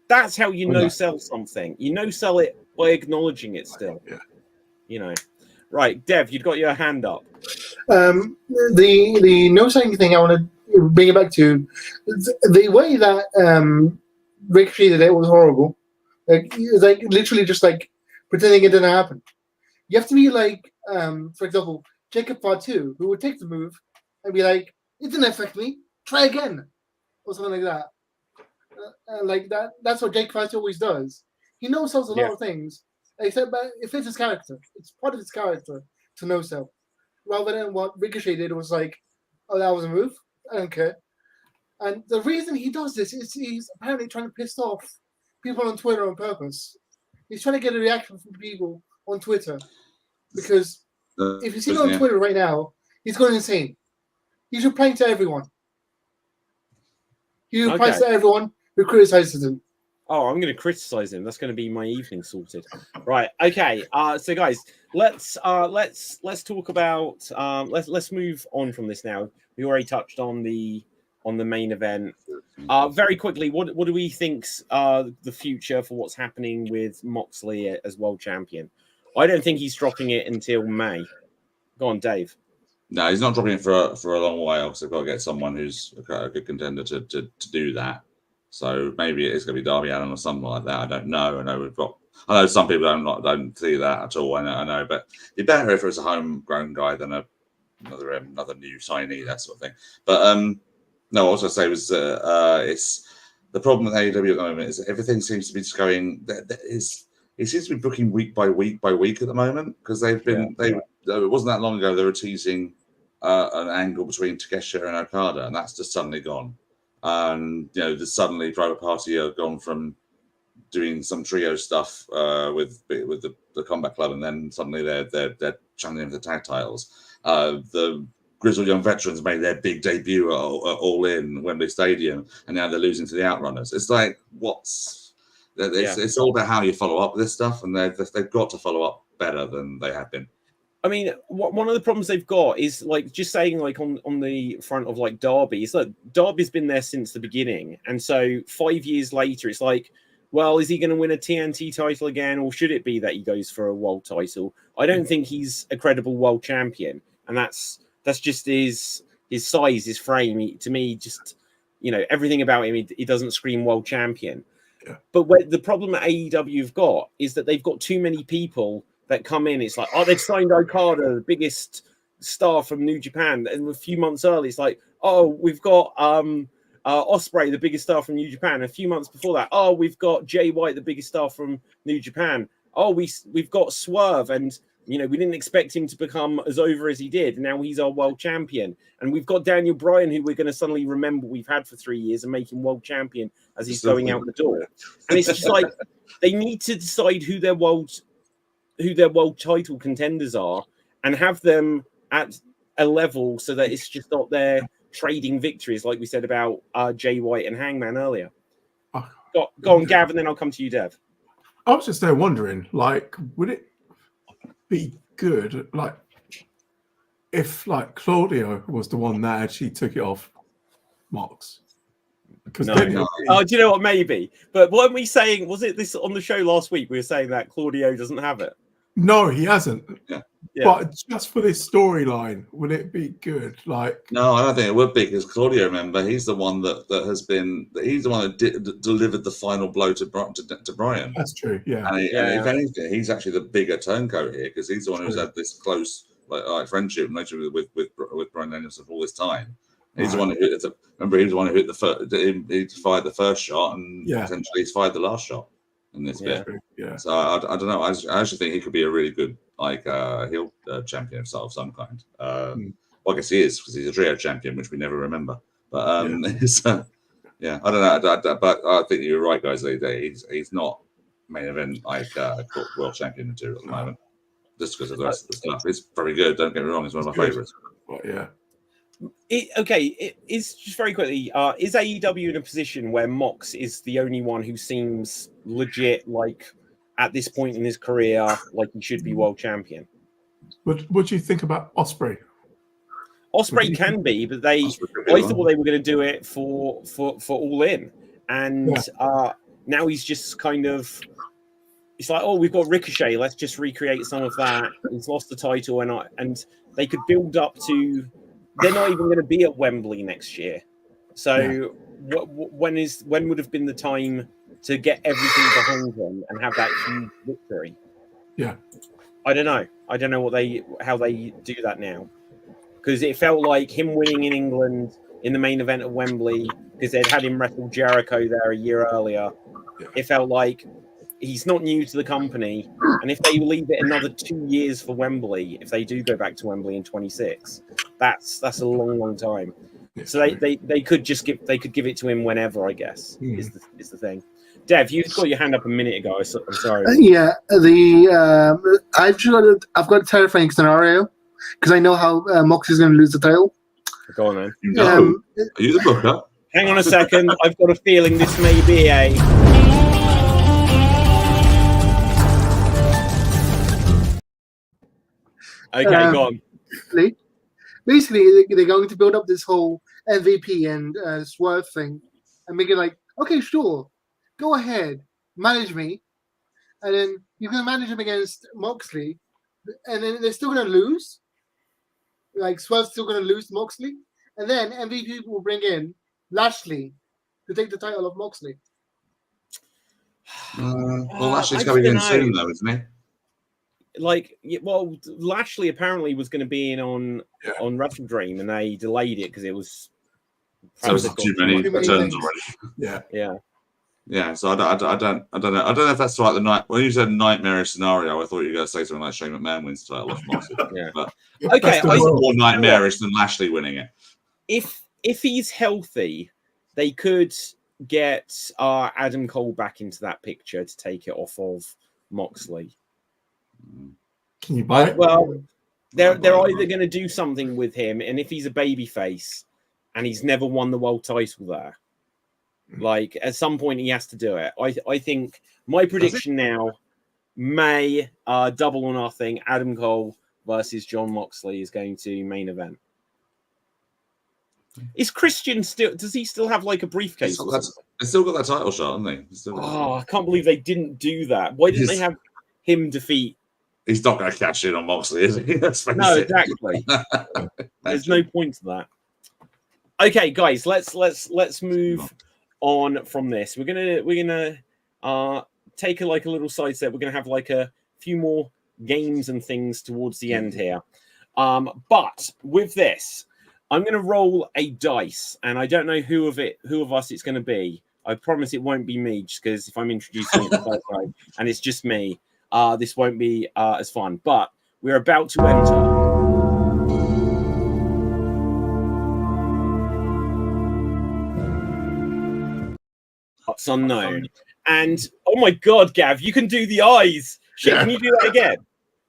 that's how you no sell something. You no sell it by acknowledging it still. Yeah. Right, Dev, you've got your hand up. The no selling thing, I want to bring it back to the way that Ricochet did it was horrible. Like literally just like pretending it didn't happen. You have to be like, for example, Jacob Fatu, who would take the move and be like, it didn't affect me, try again, or something like that. Like that. That's what Jake Fatu always does. He no-sells a lot of things, except it fits his character. It's part of his character to no-sell. Rather than what Ricochet did was like, oh, that was a move, I don't care. And the reason he does this is he's apparently trying to piss off people on Twitter on purpose. He's trying to get a reaction from people on Twitter. Because if you see him on Twitter right now, he's going insane. He's replying to everyone. He replies to everyone who criticizes him. Oh, I'm going to criticize him. That's going to be my evening sorted. Right. Okay. So guys, let's talk about let's move on from this now. We already touched on the main event. Very quickly, what do we think's the future for what's happening with Moxley as world champion? I don't think he's dropping it until May. Go on, Dave. No, he's not dropping it for a long while because they've got to get someone who's a good contender to do that. So maybe it's going to be Darby Allin or something like that. I don't know. I know some people don't see that at all. I know, but it'd be better if it was a homegrown guy than another new signee, that sort of thing. But no, what I was going to say was the problem with AEW at the moment is that everything seems to be just going. It seems to be booking week by week by week at the moment because they've been. It wasn't that long ago they were teasing an angle between Takeshita and Okada, and that's just suddenly gone. And just suddenly Private Party are gone from doing some trio stuff with the Combat Club, and then suddenly they're channeling the tag titles. The Grizzled Young Veterans made their big debut at All In Wembley Stadium, and now they're losing to the Outrunners. It's like it's all about how you follow up with this stuff, and they've got to follow up better than they have been. I mean, one of the problems they've got is like just saying like on the front of like Derby, it's like Derby's been there since the beginning, and so 5 years later, it's like, well, is he going to win a TNT title again, or should it be that he goes for a world title? I don't think he's a credible world champion, and that's just his size, his frame. To me, just everything about him, he doesn't scream world champion. Yeah. But the problem that AEW have got is that they've got too many people that come in. It's like, oh, they've signed Okada, the biggest star from New Japan, and a few months early, it's like, oh, we've got Ospreay, the biggest star from New Japan. A few months before that, oh, we've got Jay White, the biggest star from New Japan. Oh, we've got Swerve, and we didn't expect him to become as over as he did. Now he's our world champion, and we've got Daniel Bryan, who we're going to suddenly remember we've had for 3 years and make him world champion as he's going out the door. And it's just like they need to decide who their world title contenders are and have them at a level so that it's just not their trading victories, like we said about Jay White and Hangman earlier. Go on, Gav, and then I'll come to you, Dev. I was just there wondering, like, would it be good, like, if like Claudio was the one that actually took it off Mox? Because no. Oh, do you know what? Maybe, but weren't we saying? Was it this on the show last week? We were saying that Claudio doesn't have it. No, he hasn't. Yeah. But just for this storyline, would it be good? Like, no, I don't think it would be, because Claudio, remember, he's the one that has been. He's the one that delivered the final blow to Brian. That's true. Yeah. And if anything, he's actually the bigger turncoat here, because he's the one who's had this close like friendship relationship with Brian Danielson for all this time. He's the one who remember he was the one who hit the first. He fired the first shot, and essentially he's fired the last shot in this bit. Yeah. So I don't know. I actually think he could be a really good heel champion of some kind. Well, I guess he is, because he's a trio champion, which we never remember. But I don't know. But I think you're right, guys. He's not main event world champion material at the moment, just because of the rest of the stuff. It's very good. Don't get me wrong. It's one of my favorites. Well, yeah. It is just very quickly. Is AEW in a position where Mox is the only one who seems legit, like at this point in his career, like he should be world champion? What do you think about Ospreay? Ospreay can be, but I thought they were going to do it for All In, and now he's just kind of. It's like, oh, we've got Ricochet. Let's just recreate some of that. He's lost the title, and they could build up to. They're not even going to be at Wembley next year. So when would have been the time to get everything behind them and have that huge victory? Yeah. I don't know. I don't know how they do that now. Because it felt like him winning in England in the main event of Wembley, because they'd had him wrestle Jericho there a year earlier. Yeah. It felt like he's not new to the company, and if they leave it another 2 years for Wembley, if they do go back to Wembley in 26, that's a long time. So they could just give it to him whenever, I guess. Is the thing. Dev, you got your hand up a minute ago. I'm sorry. I've got a terrifying scenario, because I know how Mox is going to lose the title. Go on, man. No. Are you the booker? Hang on a second. I've got a feeling this may be a. Okay, go on. Basically, they're going to build up this whole MVP and Swerve thing, and make it like, okay, sure, go ahead, manage me, and then you can manage him against Moxley, and then they're still going to lose. Like, Swerve's still going to lose to Moxley, and then MVP will bring in Lashley to take the title of Moxley. Well, Lashley's coming in soon, though, isn't he? Lashley apparently was going to be in on Wrestledream, and they delayed it because it was So it's too many Too many returns things. already. Yeah. Yeah, so I don't know. I don't know if that's like the night when you said nightmarish scenario. I thought you were going to say something like Shane McMahon wins the title off Moxley. Yeah. But Okay, Best of I- world. more nightmarish than Lashley winning it. If he's healthy, they could get Adam Cole back into that picture to take it off of Moxley. Can you buy it? Well, they're Right. either going to do something with him, and if he's a babyface and he's never won the world title there, like at some point he has to do it. I think my prediction now, May Double or Nothing, Adam Cole versus John Moxley is going to main event. Is Christian still? Does he still have like a briefcase? He's still got that title shot, hasn't he? He's still got Oh, I can't believe they didn't do that. Why didn't they have him defeat? He's not going to cash in on Moxley, is he? Let's face No, it. exactly. There's no point to that. Okay, guys, let's move on from this. We're gonna take a little side step. We're gonna have like a few more games and things towards the end here. But with this, I'm gonna roll a dice, and I don't know who of us it's gonna be. I promise it won't be me, just because if I'm introducing it the first time and it's just me, this won't be as fun. But we're about to enter Parts Unknown. And oh my god, Gav, you can do the eyes. Shit, can you do that again?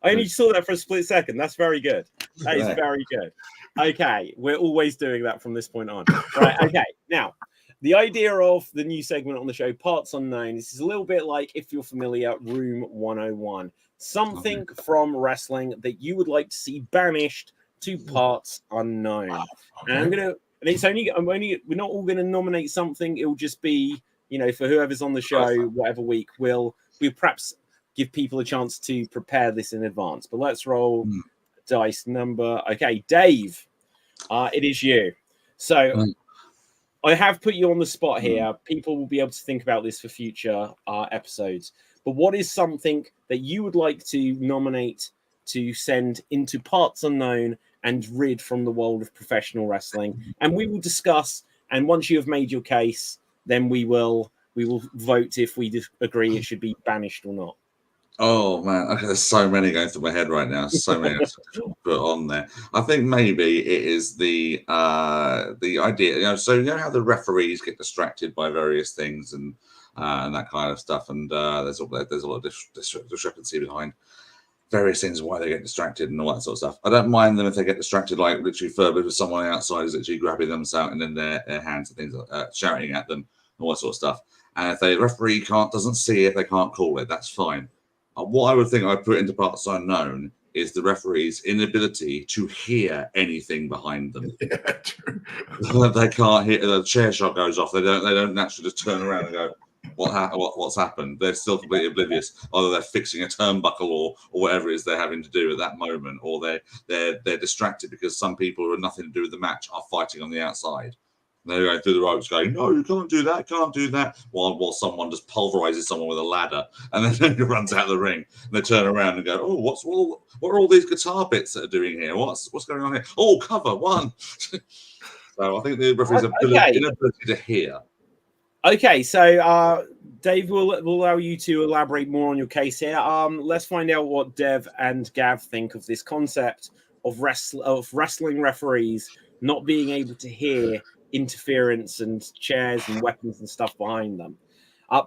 I only saw that for a split second. That's very good. That is very good. Okay, we're always doing that from this point on. Right, okay. Now, the idea of the new segment on the show, Parts Unknown, this is a little bit like, if you're familiar, Room 101. Something from wrestling that you would like to see banished to Parts Unknown. And we're not all gonna nominate something, it'll just be, for whoever's on the show, whatever week, we'll perhaps give people a chance to prepare this in advance. But let's roll dice number. Okay, Dave, it is you. So I have put you on the spot here. People will be able to think about this for future episodes. But what is something that you would like to nominate to send into Parts Unknown and rid from the world of professional wrestling? And we will discuss. And once you have made your case, then we will vote if we agree it should be banished or not. Oh man, okay, there's so many going through my head right now. So many to put on there. I think maybe it is the idea. So you know how the referees get distracted by various things and that kind of stuff, and there's a lot of discrepancy behind various things why they get distracted and all that sort of stuff. I don't mind them if they get distracted, like literally further with someone outside is actually grabbing them out and in their hands and things like that, shouting at them, all that sort of stuff. And if the referee doesn't see it, they can't call it. That's fine. What I would think I'd put into Parts Unknown is the referee's inability to hear anything behind them. Yeah, true. They can't hear. The chair shot goes off. They don't naturally just turn around and go, what's happened? They're still completely oblivious. Either they're fixing a turnbuckle or whatever it is they're having to do at that moment, or they're distracted because some people who have nothing to do with the match are fighting on the outside. They're going through the ropes going, no, you can't do that, while someone just pulverizes someone with a ladder and then runs out of the ring. And they turn around and go, oh, what are all these guitar bits that are doing here? What's going on here? Oh, cover one. So I think the referee's inability to hear. Okay, so Dave will allow you to elaborate more on your case here. Let's find out what Dev and Gav think of this concept of wrestling referees not being able to hear interference and chairs and weapons and stuff behind them.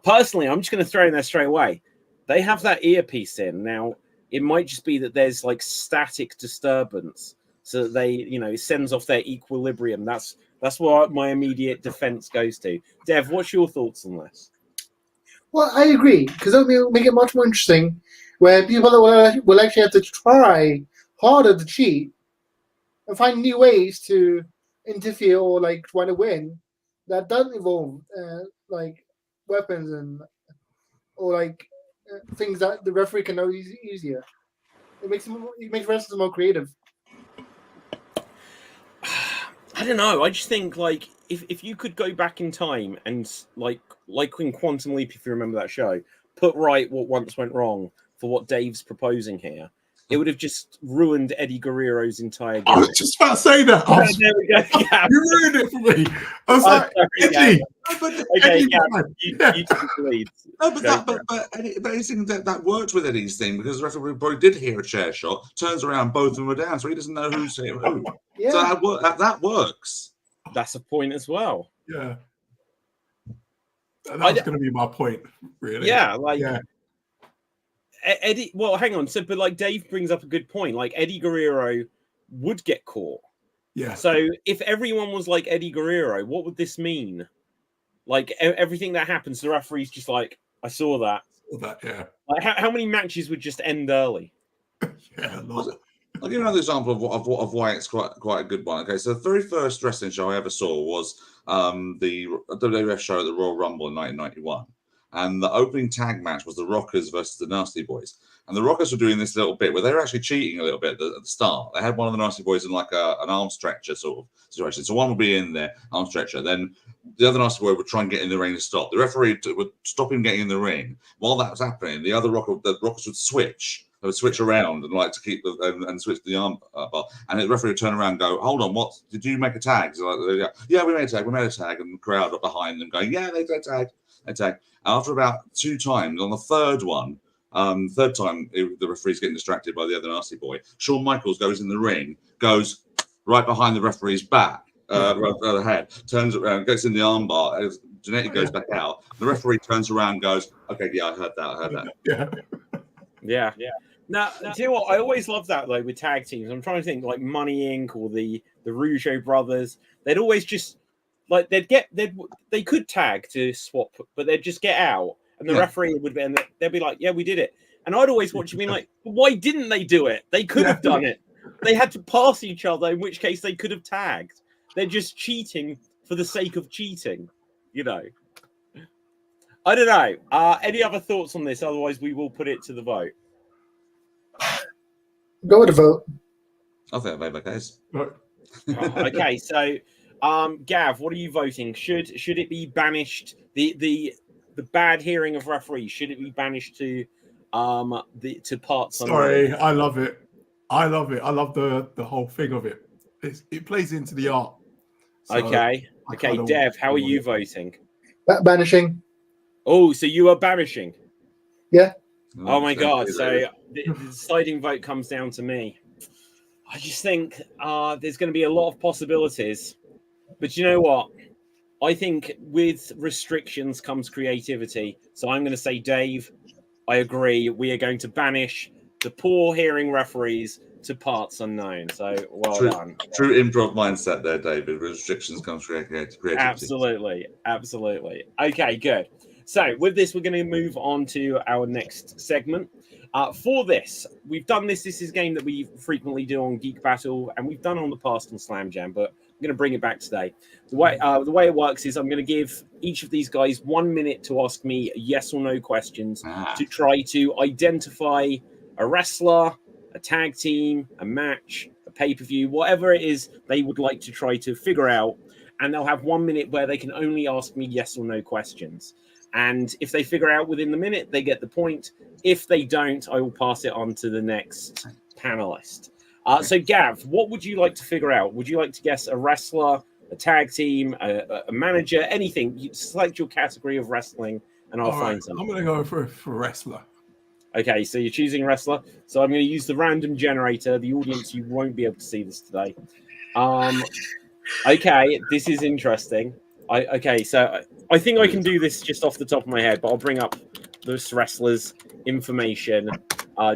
Personally, I'm just going to throw in there straight away. They have that earpiece in. Now, it might just be that there's like static disturbance so that they, it sends off their equilibrium. That's what my immediate defense goes to. Dev, what's your thoughts on this? Well, I agree, because it will make it much more interesting, where people will actually have to try harder to cheat and find new ways to interfere or like try to win that doesn't involve like weapons or things that the referee can know easier. It makes wrestlers more creative. I don't know. I just think like if you could go back in time and like in Quantum Leap, if you remember that show, put right what once went wrong for what Dave's proposing here, it would have just ruined Eddie Guerrero's entire I was gimmick. just about to say that. Oh, there we go. Gav. You ruined it for me. I was Oh, like, sorry, Eddie. No, but Okay, Eddie, Gav, man. you Yeah. take the lead. no, but Go that, for but anything that worked with Eddie's thing because the referee probably did hear a chair shot, turns around, both of them were down, so he doesn't know who's hit who. Yeah. So that works. That's a point as well. Yeah. That was going to be my point, really. Yeah, like Yeah. Eddie. Well, hang on. So, but like Dave brings up a good point. Like Eddie Guerrero would get caught. Yeah. So if everyone was like Eddie Guerrero, what would this mean? Like everything that happens, the referee's just like, I saw that. Yeah. Like how many matches would just end early? Yeah. a lot. I'll give you another example of why it's quite a good one. Okay, so the very first wrestling show I ever saw was the WWF show at the Royal Rumble in 1991. And the opening tag match was the Rockers versus the Nasty Boys. And the Rockers were doing this little bit where they were actually cheating a little bit at the start. They had one of the Nasty Boys in like an arm stretcher sort of situation. So one would be in there, arm stretcher. Then the other Nasty Boy would try and get in the ring to stop. The referee would stop him getting in the ring. While that was happening, the Rockers would switch. They would switch around and like to keep and switch the arm bar. And the referee would turn around and go, "Hold on, what did you make a tag?" So like, yeah, we made a tag, and the crowd up behind them going, "Yeah, they tag." After about 2 times, on the third time, the referee's getting distracted by the other Nasty Boy. Shawn Michaels goes in the ring, goes right behind the referee's back, right head, turns around, gets in the armbar. As Jannetty goes back out, the referee turns around, and goes, "Okay, yeah, I heard that." Yeah. Now, do you know what? I always love that though with tag teams. I'm trying to think like Money Inc. or the Rougeau brothers. They'd always just like they could tag to swap, but they'd just get out, and the referee would be, and they'd be like, "Yeah, we did it." And I'd always watch you being like, "Why didn't they do it? They could have done it. They had to pass each other, in which case they could have tagged. They're just cheating for the sake of cheating, you know." I don't know. Any other thoughts on this? Otherwise, we will put it to the vote. Go with the vote. I think I made my case. Okay, so Gav, what are you voting? Should it be banished? The bad hearing of referees, should it be banished to parts? Sorry, I love it. I love the whole thing of it. It plays into the art. So okay, Dev, how are you voting? Banishing. Oh, so you are banishing? Yeah. Oh my god! So the deciding vote comes down to me. I just think there's going to be a lot of possibilities, but you know what? I think with restrictions comes creativity. So I'm going to say, Dave, I agree. We are going to banish the poor hearing referees to parts unknown. So well done. True improv mindset there, David. With restrictions comes creativity. Absolutely. Okay, good. So with this, we're going to move on to our next segment. For this, we've done this. This is a game that we frequently do on Geek Battle, and we've done it on the past on Slam Jam, but I'm going to bring it back today. The way it works is I'm going to give each of these guys 1 minute to ask me yes or no questions to try to identify a wrestler, a tag team, a match, a pay-per-view, whatever it is they would like to try to figure out, and they'll have 1 minute where they can only ask me yes or no questions. And if they figure out within the minute, they get the point. If they don't, I will pass it on to the next panelist. So, Gav, what would you like to figure out? Would you like to guess a wrestler, a tag team, a manager, anything? You select your category of wrestling, and I'll find something. I'm going to go for wrestler. Okay, so you're choosing wrestler. So I'm going to use the random generator. The audience, you won't be able to see this today. Okay, this is interesting. So I think I can do this just off the top of my head, but I'll bring up this wrestler's information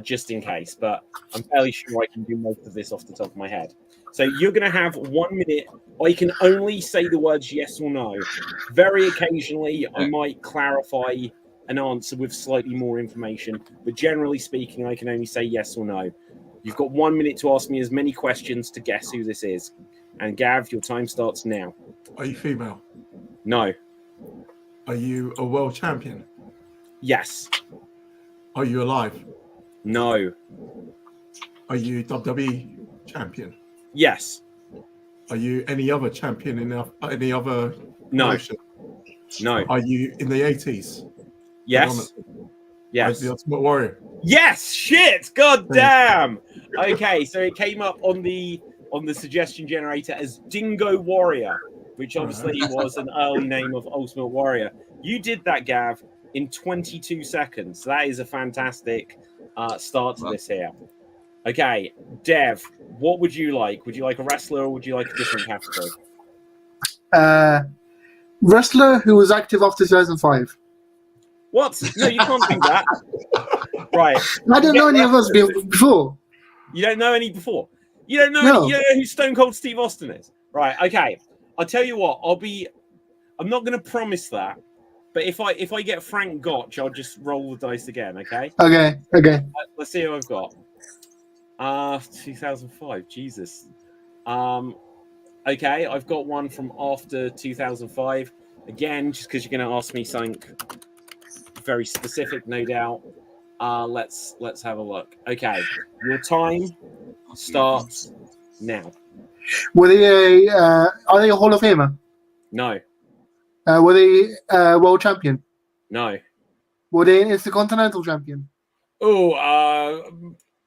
just in case. But I'm fairly sure I can do most of this off the top of my head. So you're going to have 1 minute. I can only say the words yes or no. Very occasionally, I might clarify an answer with slightly more information. But generally speaking, I can only say yes or no. You've got 1 minute to ask me as many questions to guess who this is. And Gav, your time starts now. Are you female? No. Are you a world champion? Yes. Are you alive? No. Are you WWE champion? Yes. Are you any other champion in any other promotion? No. Are you in the 80s? Yes. Yes. The Ultimate Warrior? Yes, shit, god damn. Okay, so it came up on the suggestion generator as Dingo Warrior, which obviously was an early name of Ultimate Warrior. You did that, Gav, in 22 seconds. That is a fantastic start to this here. Okay, Dev, what would you like? Would you like a wrestler or would you like a different category? Wrestler who was active after 2005. What? No, you can't do that. Right. I don't know any of us before. You don't know any before. You don't know. No. You don't know who Stone Cold Steve Austin is. Right. Okay. I'll tell you what. I'm not going to promise that, but if I get Frank Gotch, I'll just roll the dice again. Okay. Okay. Let's see who I've got. 2005. Jesus. Okay. I've got one from after 2005. Again, just because you're going to ask me something very specific, no doubt. Let's have a look. Okay, your time starts now. Were they are they a Hall of Famer? No. Were they world champion? No. Were they an Intercontinental champion? Oh,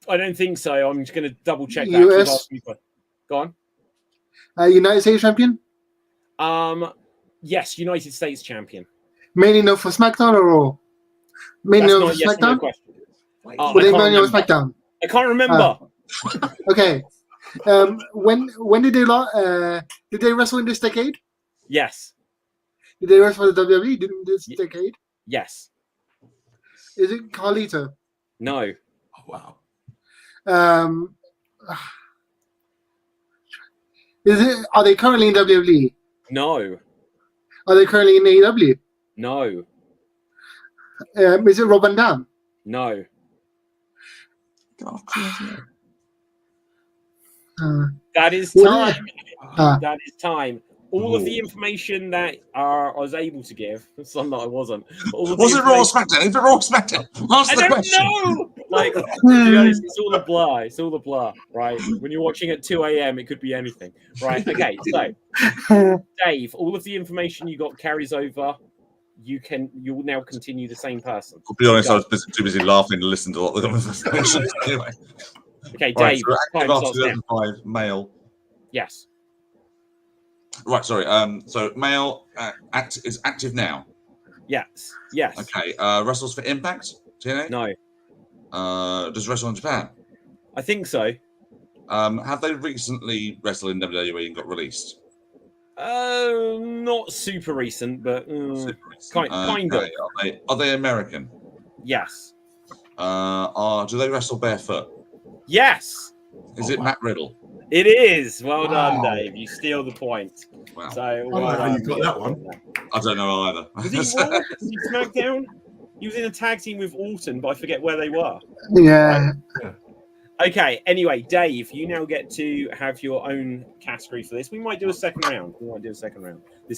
I don't think so. I'm just going to double check that. US? Go on. United States champion? Yes, United States champion. Mainly known for SmackDown or Raw? Mainly known for Yes, no SmackDown? question. Were they mainly on SmackDown? I can't remember. Okay. When did they wrestle in this decade? Yes. Did they wrestle for the WWE in this decade? Yes. Is it Carlito? No. Oh, wow. Are they currently in WWE? No. Are they currently in AEW? No. Is it Rob Van Dam? No. That is time. That is time. All of the information that I was able to give, some that I wasn't. Was it Raw or SmackDown? Is it Raw or SmackDown? Answer the question. I don't know. Like, to be honest, it's all a blur. It's all a blur, right? When you're watching at 2 a.m., it could be anything, right? Okay, so Dave, all of the information you got carries over. You'll now continue the same person. To be honest, I was too busy laughing to listen to a lot of the conversations. Anyway. Okay, Right, Dave. so Time active starts after now. 2005, male. Yes. Right, sorry. So male is active now. Yes. Yes. Okay. Wrestles for Impact. TNA? No. Does wrestle in Japan? I think so. Have they recently wrestled in WWE and got released? Not super recent, but Super recent. kind of. Are they American? Yes. Do they wrestle barefoot? Yes. Is it Matt Riddle? It is. Well done, Dave. You steal the point. Wow. So I don't know how you got that one. I don't know either. Was he Raw? Was he SmackDown? He was in a tag team with Orton, but I forget where they were. Yeah. Okay, anyway, Dave, you now get to have your own category for this. We might do a second round. This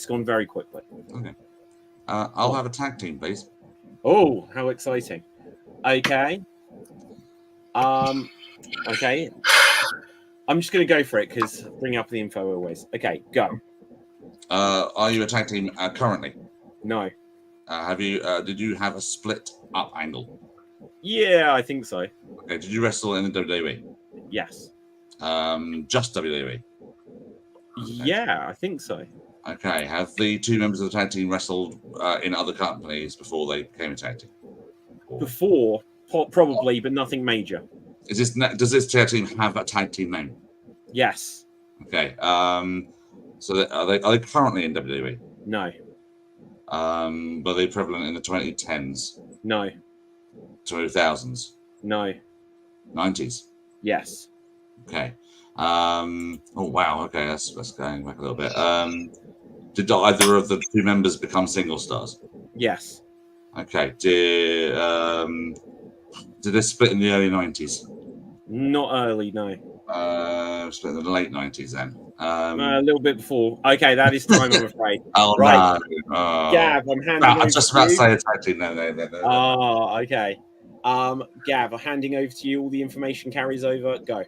has gone very quickly. Okay. I'll have a tag team, please. Oh, how exciting. Okay. Okay. I'm just going to go for it because bring up the info always. Okay, go. Are you a tag team currently? No. Did you have a split up angle? Yeah, I think so. Okay. Did you wrestle in the WWE? Yes. Just WWE? Okay. Yeah, I think so. Okay. Have the two members of the tag team wrestled in other companies before they became a tag team? Before, probably, but nothing major. Does this tag team have a tag team name? Yes. Okay. So are they currently in WWE? No. Were they prevalent in the 2010s? No. 2000s? No. 90s? Yes. Okay. Oh wow. Okay, that's going back a little bit. Did either of the two members become single stars? Yes. Okay. Did they split in the early 90s? Not early, no. Split in the late 90s then. A little bit before. Okay, that is time, I'm afraid. Oh right. no. Oh. Gav, I'm handing over I'm just to about to you. say it's actually no. Oh, okay. Gav, I'm handing over to you. All the information carries over. Go.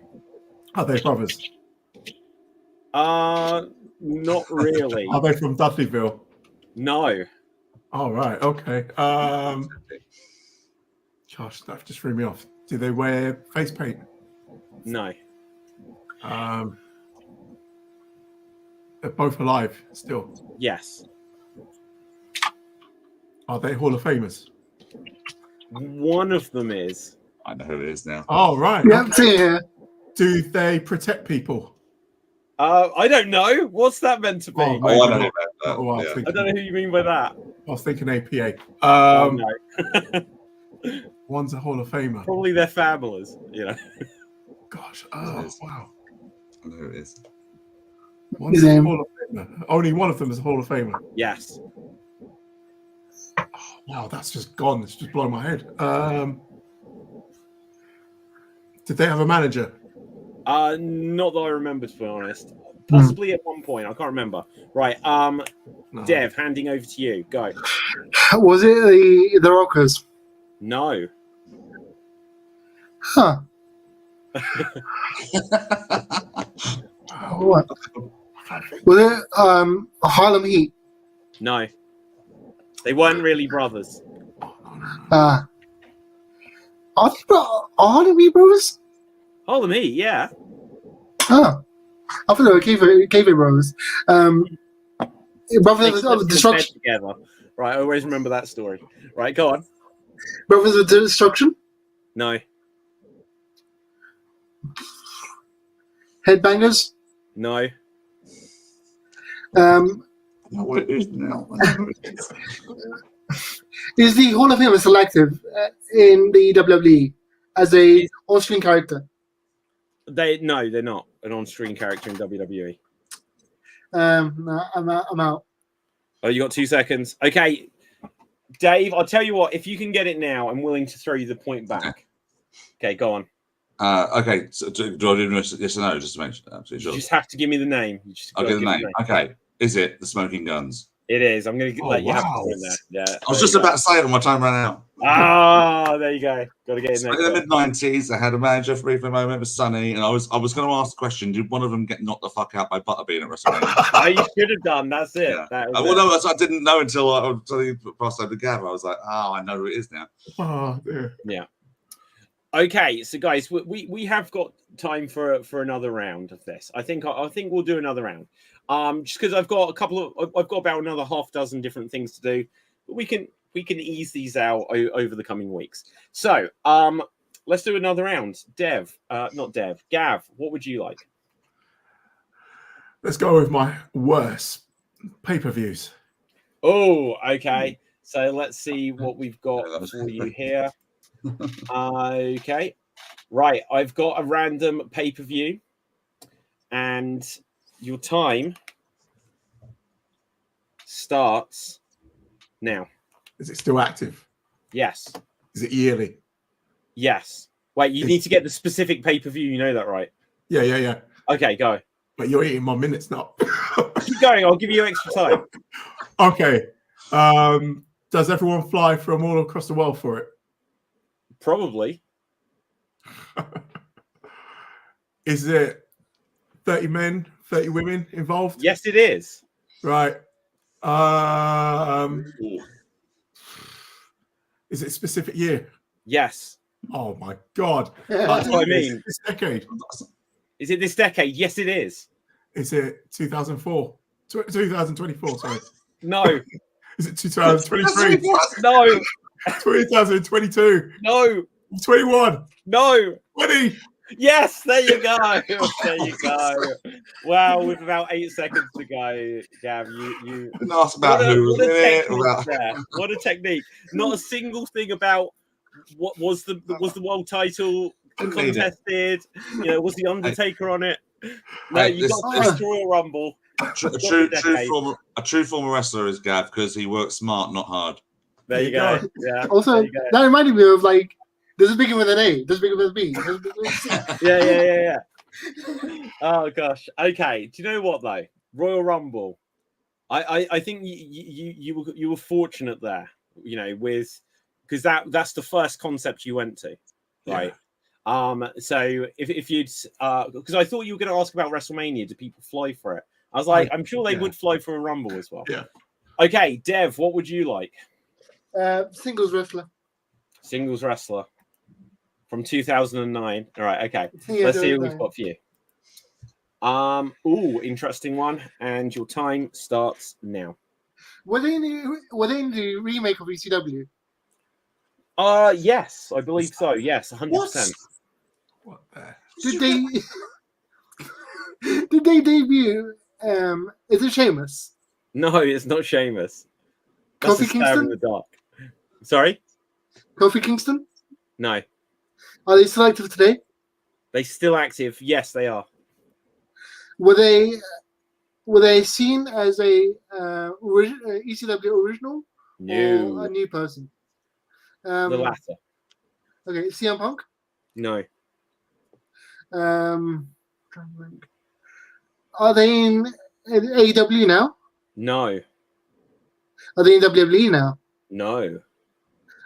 Are they brothers? Not really. Are they from Dudleyville? No. All right. Okay. Gosh, that just threw me off. Do they wear face paint? No. They're both alive still. Yes. Are they Hall of Famers? One of them is. I know who it is now. Oh, right. Yeah, see here. Do they protect people? I don't know. What's that meant to be? Oh, Oh, I maybe know not. about Oh, I was that. Yeah. I thinking- don't know who you mean by that. I was thinking APA. Oh, no. One's a Hall of Famer. Probably their families, you know. Gosh. It Oh, is. wow. I know who it is. One's a Hall of Famer. Only one of them is a Hall of Famer. Yes. Oh, wow, that's just gone. It's just blown my head. Did they have a manager? Not that I remember, to be honest. Possibly at one point. I can't remember. Right. No. Dev, handing over to you. Go. Was it the Rockers? No. Huh. What? Was it Harlem Heat? No. They weren't really brothers. Are Harlem Heat brothers? Harlem Heat, yeah. Huh. I thought they were Kayfabe brothers. Brothers They of slept in a bed Destruction. together. Right, I always remember that story. Right, go on. Brothers of Destruction. No. Headbangers. No. What it is now. Is the Hall of Fame selective in the WWE as a on-screen character? They're not an on-screen character in WWE. No, I'm out. Oh, you got 2 seconds. Okay, Dave, I'll tell you what. If you can get it now, I'm willing to throw you the point back. Okay, go on. Okay, so do I do yes or no? Just to make sure. Absolutely You sure. just have to give me the name. You just I'll gotta get the give name. me Okay, is it the Smoking Guns? It is. I'm going to let you have wow. to in there. Yeah. I was just about to say it, and my time ran out. Ah, there you go. Got to get in So there. in the quick. mid-90s, I had a manager for a moment, it was Sonny, and I was going to ask the question: did one of them get knocked the fuck out by Butterbean at WrestleMania? Oh, you should have done. That's it. Yeah. That was Well, it. no, I didn't know until he passed over to Gav. I was like, oh, I know who it is now. Oh, dear. Okay, so guys, we have got time for another round of this. I think we'll do another round. Just because I've got about another half dozen different things to do, but we can ease these out over the coming weeks. So let's do another round. Gav, what would you like? Let's go with my worst pay-per-views. Oh, okay. So let's see what we've got for you here. Okay. Right. I've got a random pay-per-view, and your time starts now. Is it still active? Yes. Is it yearly? Yes. Wait, you need to get the specific pay-per-view. You know that, right? Yeah. Okay, go. But you're eating my minutes now. Keep going. I'll give you extra time. Okay. Does everyone fly from all across the world for it? Probably. Is it 30 men, 30 women involved? Yes, it is. Right. Is it a specific year? Yes. Oh my God. That's what I mean. This decade. Is it this decade? Yes, it is. Is it 2004? 2024, sorry. No. Is it 2023? No. 2022? No. 21? No. 20? Yes, there you go. There you go. Wow, with about 8 seconds to go, Gav, you Didn't ask about who was in it. technique About... there. What a technique. Not a single thing about what was the world title Didn't need it. contested. You know, was the Undertaker on it? No, Hey, you this- got this Royal Rumble. A true former wrestler is Gav because he works smart, not hard. There you go. Yeah. Also, there you go. that reminded me of like, does it begin with an A? Does it begin with a B? Does it begin with a C? Yeah. Oh gosh. Okay. Do you know what though? Royal Rumble. I think you were fortunate there. You know, with because that's the first concept you went to, right? Yeah. So if you'd because I thought you were going to ask about WrestleMania. Do people fly for it? I was like, I'm sure they would fly for a Rumble as well. Yeah. Okay, Dev, what would you like? Singles wrestler. Singles wrestler from 2009. All right, okay. Yeah, Let's see who we've 2009. got for you. Interesting one. And your time starts now. Were they in the remake of ECW? Yes, I believe so. Yes, 100%. What the? Did they did they debut? Is it Sheamus? No, it's not Sheamus. That's Kofi a stab in Kingston? the dark. Sorry? Kofi Kingston? No. Are they still active today? They still active? Yes, they are. Were they seen as a ECW original or No. a new person? The latter. Okay, CM Punk. No. Trying to think. Are they in AEW now? No. Are they in WWE now? No.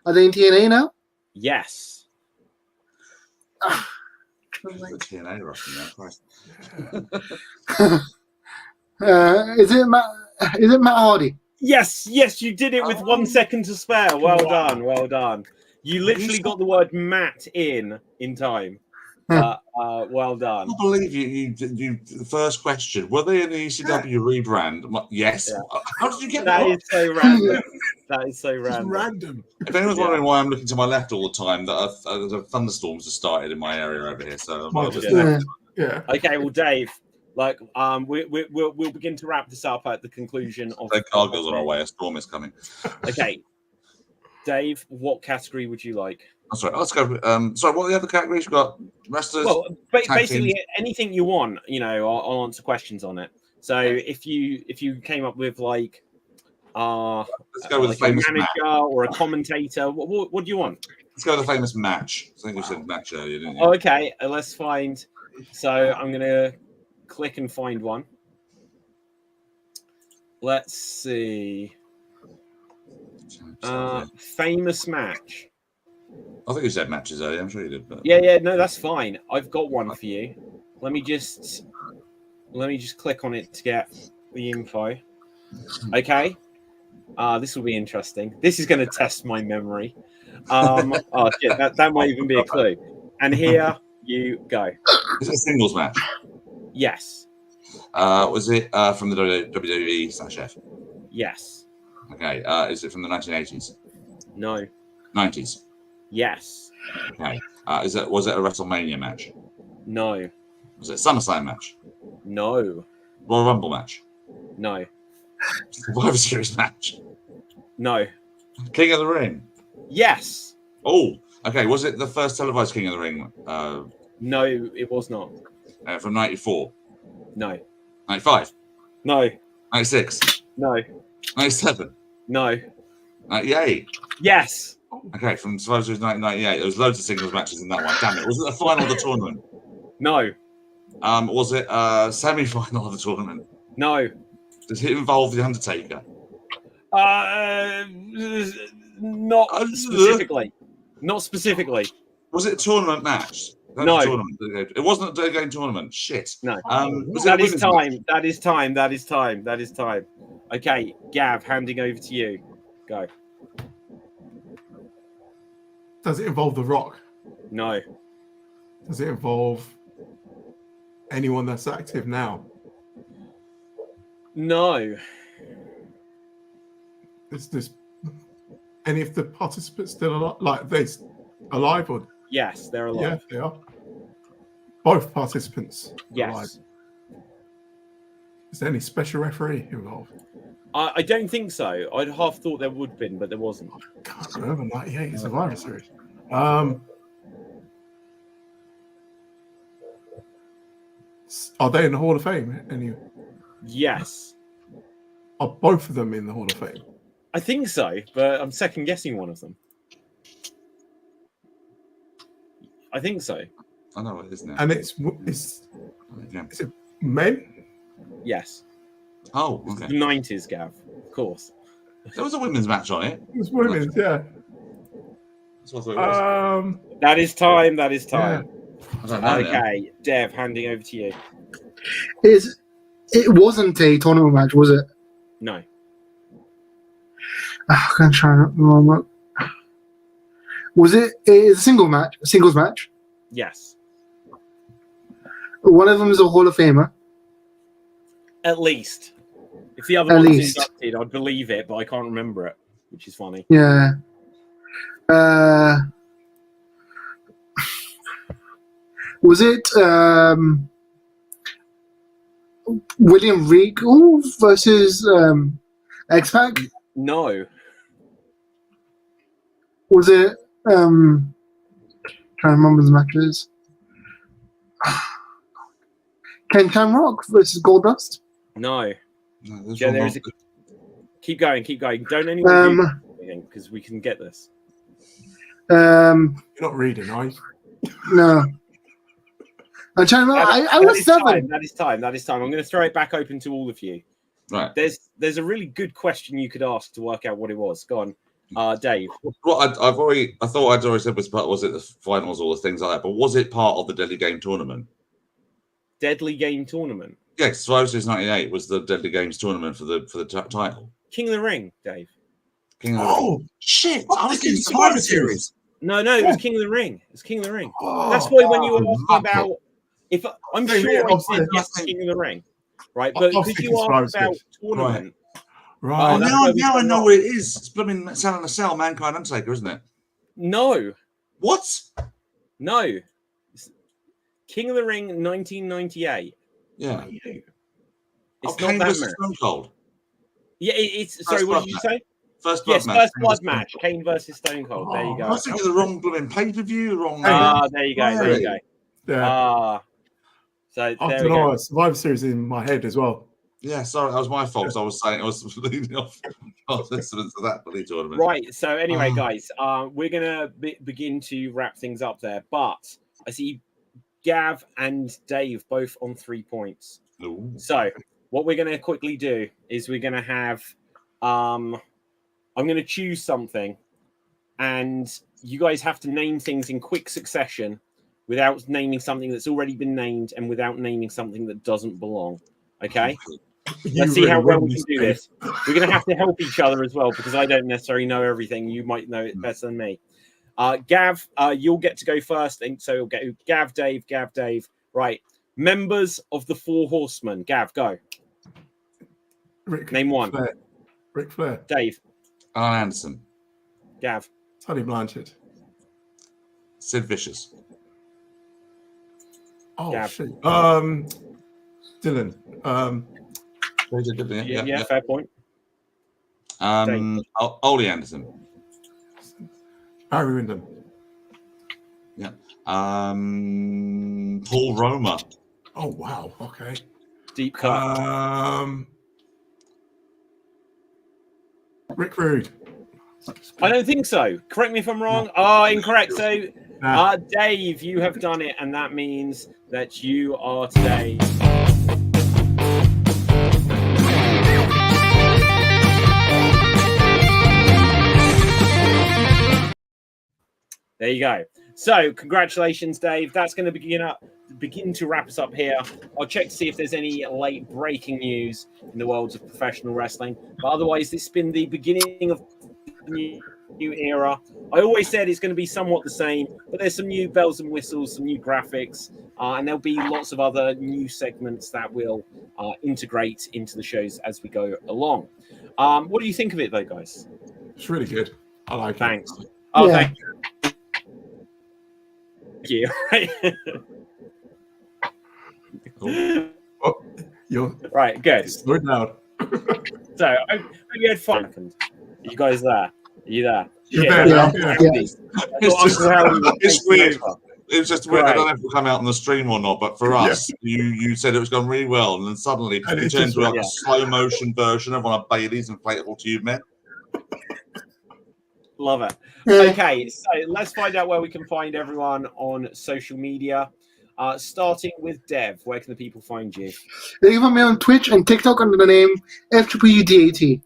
Are they in TNA now? Yes. The TNA Russian now, Christ. Is it Matt Hardy? Yes, you did it with 1 second to spare. Well done, well done. You literally got the word Matt in time. Well done. I can't believe you. The first question: were they in the ECW rebrand? Yes. Yeah. How did you get That that? is so random. That is so It's random. random. If anyone's Yeah. wondering why I'm looking to my left all the time, the thunderstorms have started in my area over here. So Mine's just just left. Yeah. Okay, well, Dave, we'll begin to wrap this up at the conclusion of. the cargo's on our way. A storm is coming. Okay, Dave, what category would you like? Oh, sorry, let's go. Sorry, what are the other categories? We've got wrestlers. Well, tag basically teams. anything you want. I'll answer questions on it. So if you came up with like, Let's go with like the famous a manager or a commentator, what do you want? Let's go with the famous match. I think you said match earlier, didn't you? Oh, okay, let's find. So I'm gonna click and find one. Let's see. Famous match. I think you said matches earlier. I'm sure you did. But... Yeah, no, that's fine. I've got one for you. Let me just click on it to get the info. Okay. This will be interesting. This is going to test my memory. Oh shit, that might even be a clue. And here you go. Is it a singles match? Yes. Was it from the WWE/F? Yes. Okay. Is it from the 1980s? No. 90s? Yes. Okay. Was it a WrestleMania match? No. Was it a SummerSlam match? No. Royal Rumble match? No. Survivor Series match? No. King of the Ring? Yes. Oh, okay. Was it the first televised King of the Ring? No, it was not. From 94? No. 95? No. 96? No. 97? No. 98? Yes. Okay, from Survivor Series 1998. There was loads of singles matches in that one. Damn it. Was it the final of the tournament? No. Was it a semi-final of the tournament? No. Does it involve The Undertaker? Not specifically. Not specifically. Was it a tournament match? No. It wasn't a game tournament. Shit. No. Was That it a is women's time. match? That is time. Okay, Gav, handing over to you. Go. Does it involve The Rock? No. Does it involve anyone that's active now? No. Is this any of the participants still alive? Like they alive or? Yes, they're alive. Yeah, they are. Both participants. Yes. Alive. Is there any special referee involved? I don't think so. I'd half thought there would have been, but there wasn't. I can't remember. 98 Survivor Series. Are they in the Hall of Fame? Anyway, Yes. are both of them in the Hall of Fame? I think so, but I'm second guessing one of them. I think so. I know it is now. And it's Yeah. is it men? Yes. Oh, The okay. 90s, Gav. Of course. There was a women's match on it. It's women's, yeah. That's what I thought it was. That is time. I don't know now. Okay, Dev, handing over to you. It wasn't a tournament match, was it? No. I'm trying to remember. Was it a singles match? Yes. One of them is a Hall of Famer. At least. If the other At one's least. inducted, I'd believe it, but I can't remember it, which is funny. Yeah. Was it William Regal versus X-Pac? No. Was it trying to remember the matches? Ken Shamrock versus Goldust? No. No, those Yeah, were there's not- Keep going. Don't anyone do anything, because we can get this. You're not reading, are you? No. I'm trying to remember. I was 7. That is time. I'm going to throw it back open to all of you. Right. There's a really good question you could ask to work out what it was. Go on, Dave. Well, I thought I'd already said was it the finals or the things like that, but was it part of the Deadly Game tournament? Deadly Game tournament. Yeah, Survivor Series '98 was the Deadly Games tournament for the title. King of the Ring, Dave. King of the Oh shit! I was thinking Survivor Series. No, it was King of the Ring. It's King of the Ring. Oh, That's why when you were asking muppet. about, if I'm Same sure here, I I'm said saying yes, nothing. King of the Ring, right? I But was because thinking you asked Survivor about Series. tournament, right. Oh, that's now where we I come know up. what it is. It's blooming Cell in the Cell, Mankind Undertaker, isn't it? no, What? no, It's King of the Ring, 1998. Yeah. It's Kane not that versus match. Stone Cold. Yeah, it's sorry. What blood did you match. say? First blood Yes, match. first Kane blood versus Stone match. Cold. Kane versus Stone Cold. There you I go. was thinking the wrong blooming pay-per-view, wrong. There you go. There you go. Yeah. So I there don't we know. go. Survivor Series in my head as well. Yeah, sorry, that was my fault. I was saying I was leading off participants of that bloody tournament. Right. So anyway, guys, we're gonna begin to wrap things up there. But I see Gav and Dave both on 3 points. Ooh. So what we're gonna quickly do is we're gonna have I'm gonna choose something, and you guys have to name things in quick succession without naming something that's already been named and without naming something that doesn't belong. Okay? Let's see how well we can do this. We're going to have to help each other as well, because I don't necessarily know everything. You might know it better than me. Gav, you'll get to go first. And so we'll get Gav, Dave. Right. Members of the Four Horsemen. Gav, go. Name one. Ric Flair. Dave. Alan Anderson. Gav. Tony Blanchard. Sid Vicious. Oh Gav. shit. Dylan. Yeah, fair point. Ole Anderson. Barry Windham. Yeah. Paul Roma. Oh wow. Okay. Deep cut. Rick Rude. I don't think so. Correct me if I'm wrong. Incorrect. So, Dave, you have done it, and that means that you are today. There you go. So, congratulations, Dave. That's going to begin to wrap us up here. I'll check to see if there's any late breaking news in the world of professional wrestling. But otherwise, this has been the beginning of the new era. I always said it's going to be somewhat the same, but there's some new bells and whistles, some new graphics, and there'll be lots of other new segments that will integrate into the shows as we go along. What do you think of it, though, guys? It's really good. I like it. Thanks. Oh, Yeah. thank you. Oh, you're Right, good. slow it down. So, I hope you had fun. Are you guys there? Are you there? You're Shit, there, I yeah. thought Yeah. Andy- I It's thought just- Uncle Harry was it's taking weird. over. It was just weird. I Right. don't know if it'll come out on the stream or not, but for us, you said it was going really well, and then suddenly And it it's turned just to like yeah. a slow motion version of one of Bailey's inflatable tube men. Love it. Yeah. Okay, so let's find out where we can find everyone on social media. Starting with Dev, where can the people find you? They can find me on Twitch and TikTok under the name FWDAT.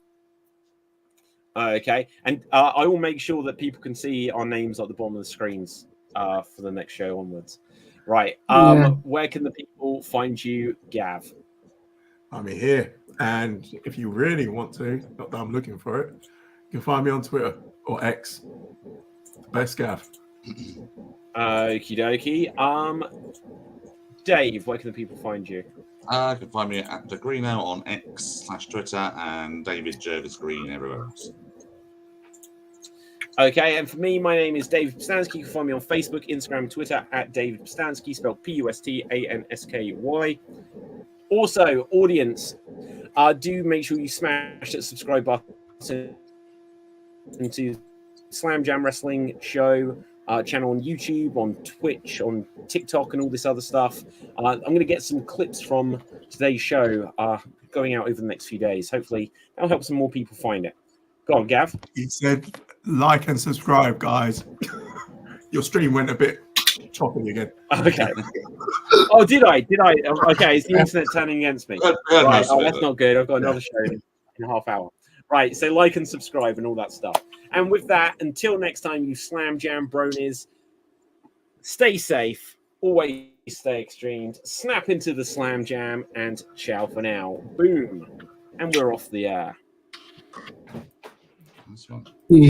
Okay, and I will make sure that people can see our names at the bottom of the screens for the next show onwards. Right. Yeah. Where can the people find you, Gav? I'm here. And if you really want to, not that I'm looking for it, you can find me on Twitter or X. Best Gav. Okie dokie. Dave, where can the people find you? You can find me at the Greeno on X/Twitter and David Jervis Green everywhere else. Okay, and for me, my name is David Pstansky. You can find me on Facebook, Instagram, Twitter at David Pstansky, spelled Pustansky. Also, audience, do make sure you smash that subscribe button to Slam Jam Wrestling Show channel on YouTube, on Twitch, on TikTok, and all this other stuff. I'm going to get some clips from today's show going out over the next few days. Hopefully, that'll help some more people find it. Go on, Gav. He said, like and subscribe, guys. Your stream went a bit choppy again. Okay. Oh, did I? Okay, is the internet turning against me? Right. Oh, that's not good. I've got another show in a half hour. Right. So like and subscribe and all that stuff. And with that, until next time, you Slam Jam bronies, stay safe, always stay extreme, snap into the Slam Jam, and ciao for now. Boom. And we're off the air. That's one.